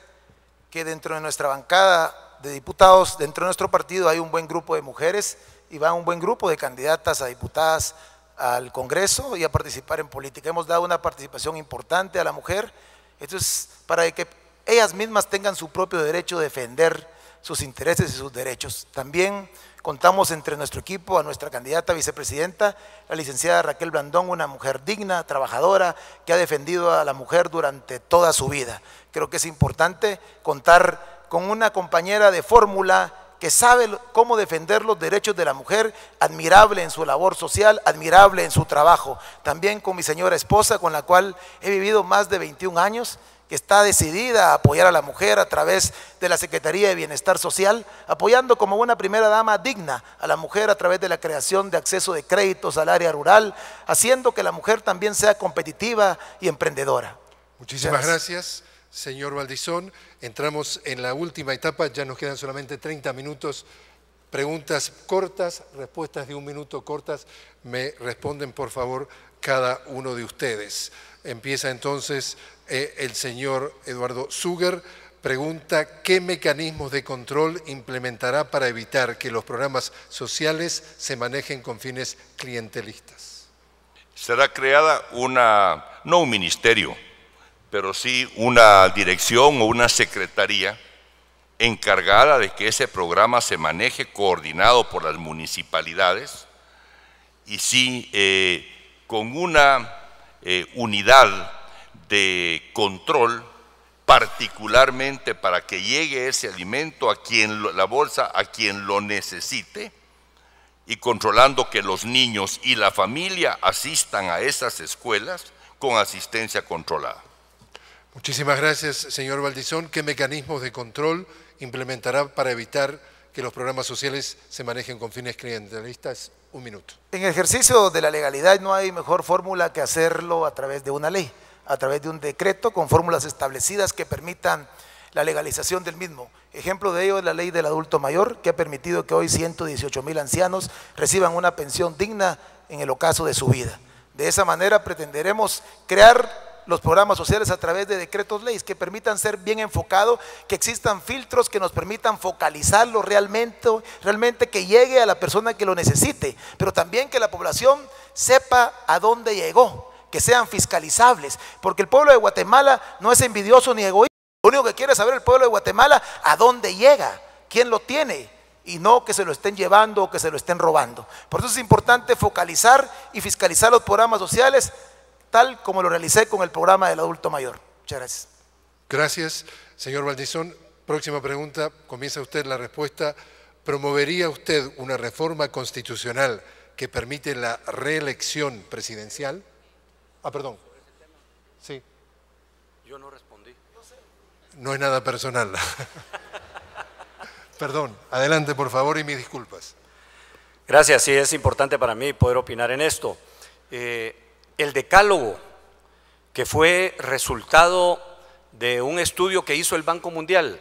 que dentro de nuestra bancada de diputados, dentro de nuestro partido hay un buen grupo de mujeres y va un buen grupo de candidatas a diputadas al Congreso y a participar en política. Hemos dado una participación importante a la mujer. Esto es para que ellas mismas tengan su propio derecho de defender sus intereses y sus derechos. También contamos entre nuestro equipo a nuestra candidata a vicepresidenta, la licenciada Raquel Blandón, una mujer digna, trabajadora, que ha defendido a la mujer durante toda su vida. Creo que es importante contar con una compañera de fórmula que sabe cómo defender los derechos de la mujer, admirable en su labor social, admirable en su trabajo. También con mi señora esposa, con la cual he vivido más de 21 años, que está decidida a apoyar a la mujer a través de la Secretaría de Bienestar Social, apoyando como una primera dama digna a la mujer a través de la creación de acceso de créditos al área rural, haciendo que la mujer también sea competitiva y emprendedora. Muchísimas gracias, señor Valdizón. Entramos en la última etapa, ya nos quedan solamente 30 minutos. Preguntas cortas, respuestas de 1 minuto cortas. Me responden, por favor, cada uno de ustedes. Empieza entonces el señor Eduardo Zuger. Pregunta, ¿qué mecanismos de control implementará para evitar que los programas sociales se manejen con fines clientelistas? Será creada no un ministerio, pero sí una dirección o una secretaría encargada de que ese programa se maneje coordinado por las municipalidades y sí con una unidad de control, particularmente para que llegue ese alimento a quien la bolsa, a quien lo necesite, y controlando que los niños y la familia asistan a esas escuelas con asistencia controlada. Muchísimas gracias, señor Valdizón. ¿Qué mecanismos de control implementará para evitar que los programas sociales se manejen con fines clientelistas? Un minuto. En ejercicio de la legalidad no hay mejor fórmula que hacerlo a través de una ley, a través de un decreto con fórmulas establecidas que permitan la legalización del mismo. Ejemplo de ello es la ley del adulto mayor, que ha permitido que hoy 118,000 ancianos reciban una pensión digna en el ocaso de su vida. De esa manera pretenderemos crear los programas sociales a través de decretos leyes que permitan ser bien enfocados, que existan filtros que nos permitan focalizarlo realmente que llegue a la persona que lo necesite, pero también que la población sepa a dónde llegó, que sean fiscalizables, porque el pueblo de Guatemala no es envidioso ni egoísta. Lo único que quiere saber el pueblo de Guatemala a dónde llega, quién lo tiene, y no que se lo estén llevando o que se lo estén robando. Por eso es importante focalizar y fiscalizar los programas sociales, tal como lo realicé con el programa del adulto mayor. Muchas gracias. Gracias, señor Valdizón. Próxima pregunta, comienza usted la respuesta. ¿Promovería usted una reforma constitucional que permite la reelección presidencial? Perdón. Sí. Yo no respondí. No es nada personal. Perdón, adelante por favor y mis disculpas. Gracias, sí es importante para mí poder opinar en esto. El decálogo, que fue resultado de un estudio que hizo el Banco Mundial,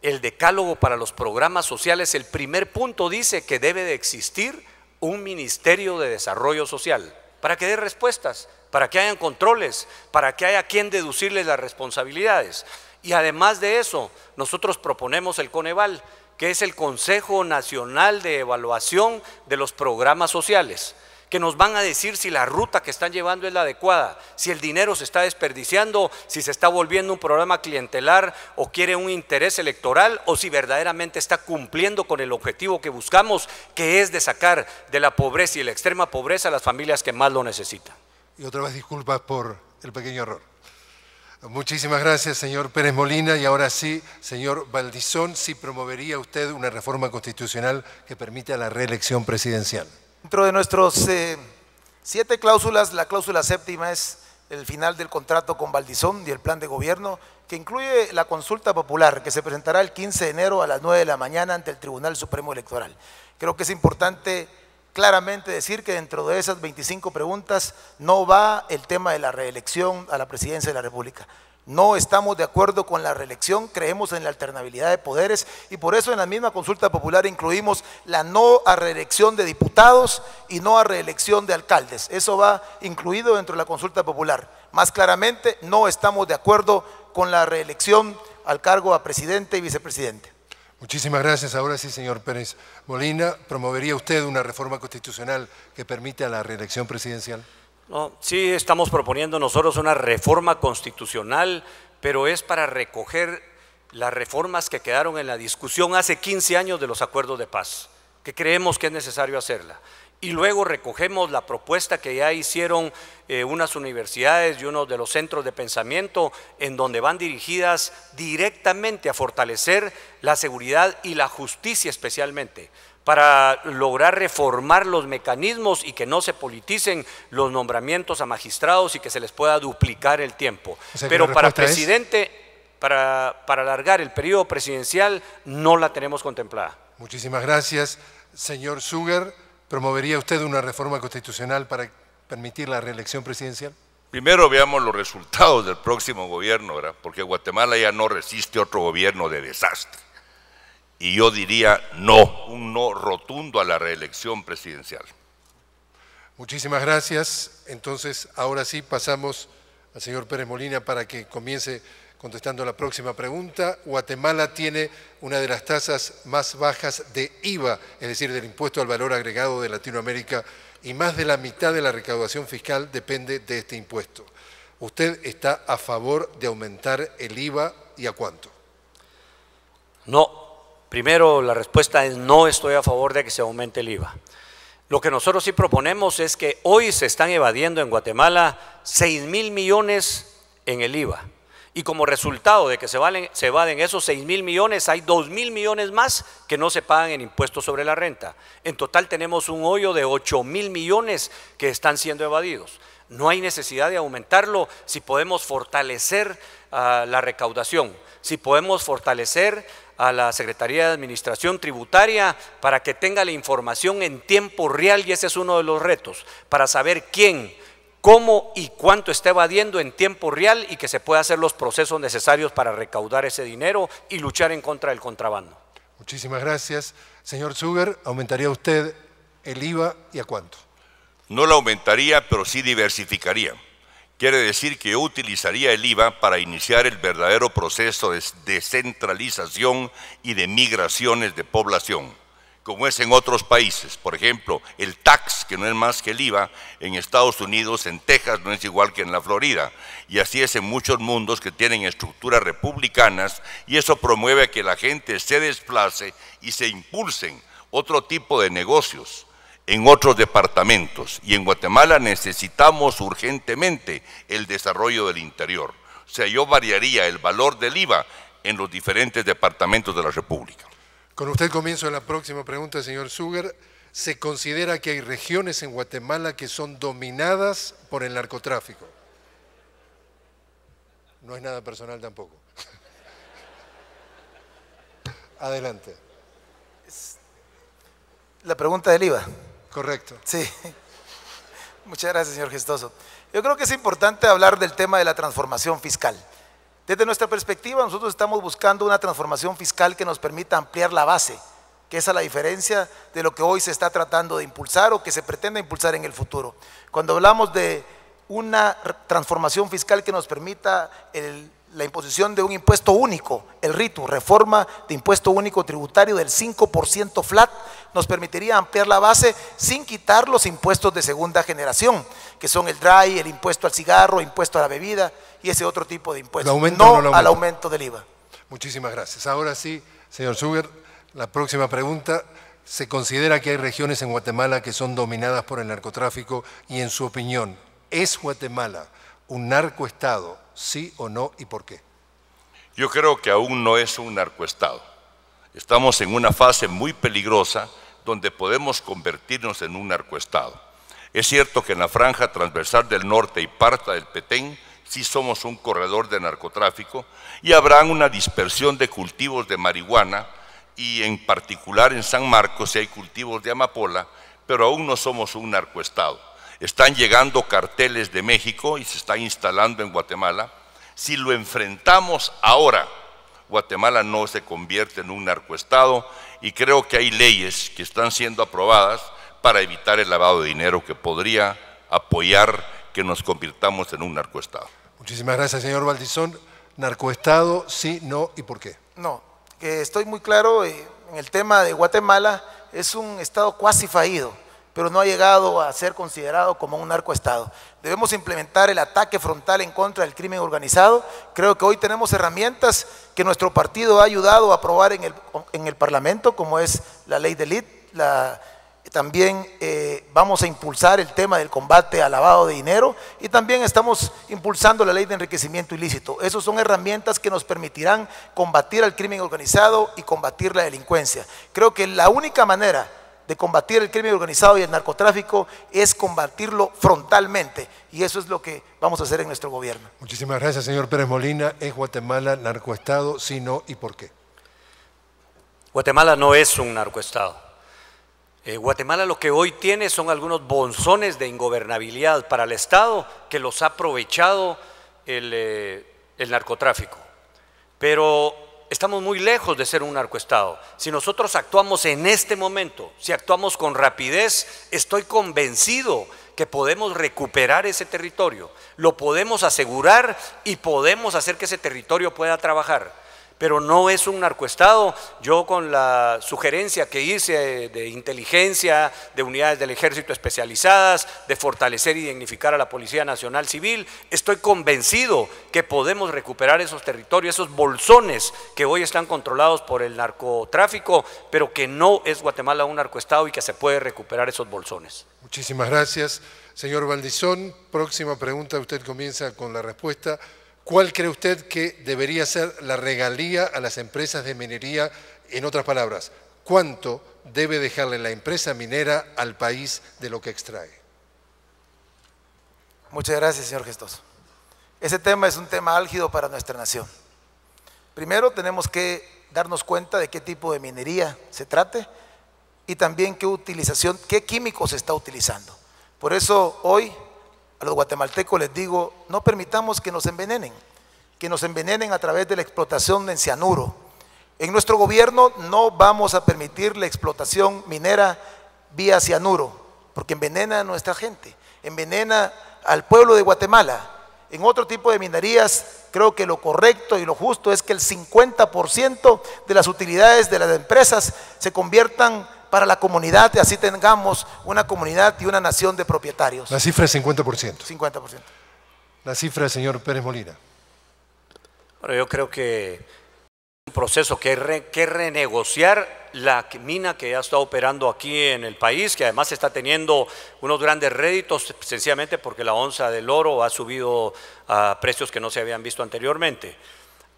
el decálogo para los programas sociales, el primer punto dice que debe de existir un Ministerio de Desarrollo Social, para que dé respuestas, para que hayan controles, para que haya quien deducirles las responsabilidades. Y además de eso, nosotros proponemos el Coneval, que es el Consejo Nacional de Evaluación de los Programas Sociales, que nos van a decir si la ruta que están llevando es la adecuada, si el dinero se está desperdiciando, si se está volviendo un programa clientelar o quiere un interés electoral, o si verdaderamente está cumpliendo con el objetivo que buscamos, que es de sacar de la pobreza y la extrema pobreza a las familias que más lo necesitan. Y otra vez disculpas por el pequeño error. Muchísimas gracias, señor Pérez Molina. Y ahora sí, señor Valdizón, ¿sí promovería usted una reforma constitucional que permita la reelección presidencial? Dentro de nuestros 7 cláusulas, la cláusula séptima es el final del contrato con Valdizón y el plan de gobierno, que incluye la consulta popular, que se presentará el 15 de enero a las 9 de la mañana ante el Tribunal Supremo Electoral. Creo que es importante claramente decir que dentro de esas 25 preguntas no va el tema de la reelección a la presidencia de la República. No estamos de acuerdo con la reelección, creemos en la alternabilidad de poderes y por eso en la misma consulta popular incluimos la no a reelección de diputados y no a reelección de alcaldes. Eso va incluido dentro de la consulta popular. Más claramente, no estamos de acuerdo con la reelección al cargo a presidente y vicepresidente. Muchísimas gracias. Ahora sí, señor Pérez Molina, ¿promovería usted una reforma constitucional que permita la reelección presidencial? No, sí, estamos proponiendo nosotros una reforma constitucional, pero es para recoger las reformas que quedaron en la discusión hace 15 años de los acuerdos de paz, que creemos que es necesario hacerla. Y luego recogemos la propuesta que ya hicieron unas universidades y uno de los centros de pensamiento, en donde van dirigidas directamente a fortalecer la seguridad y la justicia especialmente, para lograr reformar los mecanismos y que no se politicen los nombramientos a magistrados y que se les pueda duplicar el tiempo. O sea, pero para presidente, para alargar el periodo presidencial, no la tenemos contemplada. Muchísimas gracias. Señor Sugar, ¿promovería usted una reforma constitucional para permitir la reelección presidencial? Primero veamos los resultados del próximo gobierno, ¿verdad? Porque Guatemala ya no resiste otro gobierno de desastre. Y yo diría no, un no rotundo a la reelección presidencial. Muchísimas gracias. Entonces, ahora sí pasamos al señor Pérez Molina para que comience contestando la próxima pregunta. Guatemala tiene una de las tasas más bajas de IVA, es decir, del impuesto al valor agregado de Latinoamérica, y más de la mitad de la recaudación fiscal depende de este impuesto. ¿Usted está a favor de aumentar el IVA y a cuánto? No. Primero, la respuesta es no estoy a favor de que se aumente el IVA. Lo que nosotros sí proponemos es que hoy se están evadiendo en Guatemala 6.000 millones en el IVA. Y como resultado de que se evaden esos 6.000 millones, hay 2.000 millones más que no se pagan en impuestos sobre la renta. En total tenemos un hoyo de 8.000 millones que están siendo evadidos. No hay necesidad de aumentarlo si podemos fortalecer la recaudación, si podemos fortalecer a la Secretaría de Administración Tributaria para que tenga la información en tiempo real, y ese es uno de los retos, para saber quién, cómo y cuánto está evadiendo en tiempo real y que se pueda hacer los procesos necesarios para recaudar ese dinero y luchar en contra del contrabando. Muchísimas gracias. Señor Sugar, ¿aumentaría usted el IVA y a cuánto? No lo aumentaría, pero sí diversificaría. Quiere decir que yo utilizaría el IVA para iniciar el verdadero proceso de descentralización y de migraciones de población, como es en otros países. Por ejemplo, el tax, que no es más que el IVA, en Estados Unidos, en Texas, no es igual que en la Florida. Y así es en muchos mundos que tienen estructuras republicanas, y eso promueve a que la gente se desplace y se impulsen otro tipo de negocios en otros departamentos. Y en Guatemala necesitamos urgentemente el desarrollo del interior. O sea, yo variaría el valor del IVA en los diferentes departamentos de la República. Con usted comienzo la próxima pregunta, señor Sugar. ¿Se considera que hay regiones en Guatemala que son dominadas por el narcotráfico? No es nada personal tampoco. Adelante. La pregunta del IVA. Correcto. Sí. Muchas gracias, señor Gestoso. Yo creo que es importante hablar del tema de la transformación fiscal. Desde nuestra perspectiva, nosotros estamos buscando una transformación fiscal que nos permita ampliar la base, que esa es la diferencia de lo que hoy se está tratando de impulsar o que se pretende impulsar en el futuro. Cuando hablamos de una transformación fiscal que nos permita la imposición de un impuesto único, el RITU, reforma de impuesto único tributario del 5% flat, nos permitiría ampliar la base sin quitar los impuestos de segunda generación, que son el DRAI, el impuesto al cigarro, impuesto a la bebida y ese otro tipo de impuestos, no al aumento del IVA. Muchísimas gracias. Ahora sí, señor Sugar, la próxima pregunta. ¿Se considera que hay regiones en Guatemala que son dominadas por el narcotráfico? Y en su opinión, ¿es Guatemala un narcoestado, sí o no, y por qué? Yo creo que aún no es un narcoestado. Estamos en una fase muy peligrosa donde podemos convertirnos en un narcoestado. Es cierto que en la franja transversal del norte y parte del Petén sí somos un corredor de narcotráfico y habrá una dispersión de cultivos de marihuana, y en particular en San Marcos sí hay cultivos de amapola, pero aún no somos un narcoestado. Están llegando carteles de México y se están instalando en Guatemala. Si lo enfrentamos ahora, Guatemala no se convierte en un narcoestado, y creo que hay leyes que están siendo aprobadas para evitar el lavado de dinero que podría apoyar que nos convirtamos en un narcoestado. Muchísimas gracias, señor Valdizón. ¿Narcoestado, sí, no, y por qué? No, que estoy muy claro en el tema de Guatemala, es un estado cuasi fallido, pero no ha llegado a ser considerado como un narcoestado. Debemos implementar el ataque frontal en contra del crimen organizado. Creo que hoy tenemos herramientas que nuestro partido ha ayudado a aprobar en el Parlamento, como es la ley del IT. También vamos a impulsar el tema del combate al lavado de dinero, y también estamos impulsando la ley de enriquecimiento ilícito. Esas son herramientas que nos permitirán combatir al crimen organizado y combatir la delincuencia. Creo que la única manera de combatir el crimen organizado y el narcotráfico es combatirlo frontalmente, y eso es lo que vamos a hacer en nuestro gobierno. Muchísimas gracias, señor Pérez Molina. ¿Es Guatemala narcoestado, sí, no, y por qué? Guatemala no es un narcoestado. Guatemala lo que hoy tiene son algunos bonzones de ingobernabilidad para el Estado que los ha aprovechado el narcotráfico. Pero estamos muy lejos de ser un narcoestado. Si nosotros actuamos en este momento, si actuamos con rapidez, estoy convencido que podemos recuperar ese territorio, lo podemos asegurar y podemos hacer que ese territorio pueda trabajar. pero no es un narcoestado. Yo con la sugerencia que hice de inteligencia, de unidades del ejército especializadas, de fortalecer y dignificar a la Policía Nacional Civil, estoy convencido que podemos recuperar esos territorios, esos bolsones que hoy están controlados por el narcotráfico, pero que no es Guatemala un narcoestado y que se puede recuperar esos bolsones. Muchísimas gracias. Señor Valdizón, próxima pregunta, usted comienza con la respuesta. ¿Cuál cree usted que debería ser la regalía a las empresas de minería? En otras palabras, ¿cuánto debe dejarle la empresa minera al país de lo que extrae? Muchas gracias, señor Gestoso. Ese tema es un tema álgido para nuestra nación. Primero tenemos que darnos cuenta de qué tipo de minería se trate y también qué químicos se está utilizando. Por eso hoy a los guatemaltecos les digo, no permitamos que nos envenenen a través de la explotación en cianuro. En nuestro gobierno no vamos a permitir la explotación minera vía cianuro, porque envenena a nuestra gente, envenena al pueblo de Guatemala. En otro tipo de minerías, creo que lo correcto y lo justo es que el 50% de las utilidades de las empresas se conviertan para la comunidad y así tengamos una comunidad y una nación de propietarios. La cifra es 50%. 50%. La cifra, señor Pérez Molina. Bueno, yo creo que es un proceso que renegociar la mina que ya está operando aquí en el país, que además está teniendo unos grandes réditos, sencillamente porque la onza del oro ha subido a precios que no se habían visto anteriormente.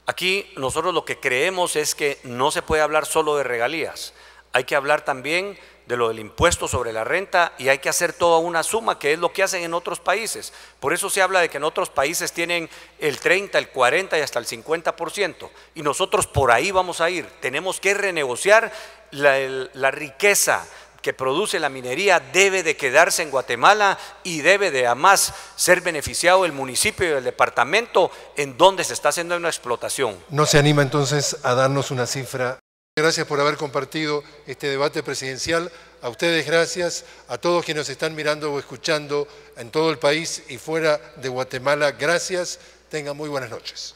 Aquí nosotros lo que creemos es que no se puede hablar solo de regalías, hay que hablar también de lo del impuesto sobre la renta y hay que hacer toda una suma, que es lo que hacen en otros países. Por eso se habla de que en otros países tienen el 30, el 40 y hasta el 50%. Y nosotros por ahí vamos a ir. Tenemos que renegociar la riqueza que produce la minería, debe de quedarse en Guatemala y debe de además ser beneficiado el municipio y el departamento en donde se está haciendo una explotación. ¿No se anima entonces a darnos una cifra? Gracias por haber compartido este debate presidencial. A ustedes gracias, a todos quienes nos están mirando o escuchando en todo el país y fuera de Guatemala, gracias. Tengan muy buenas noches.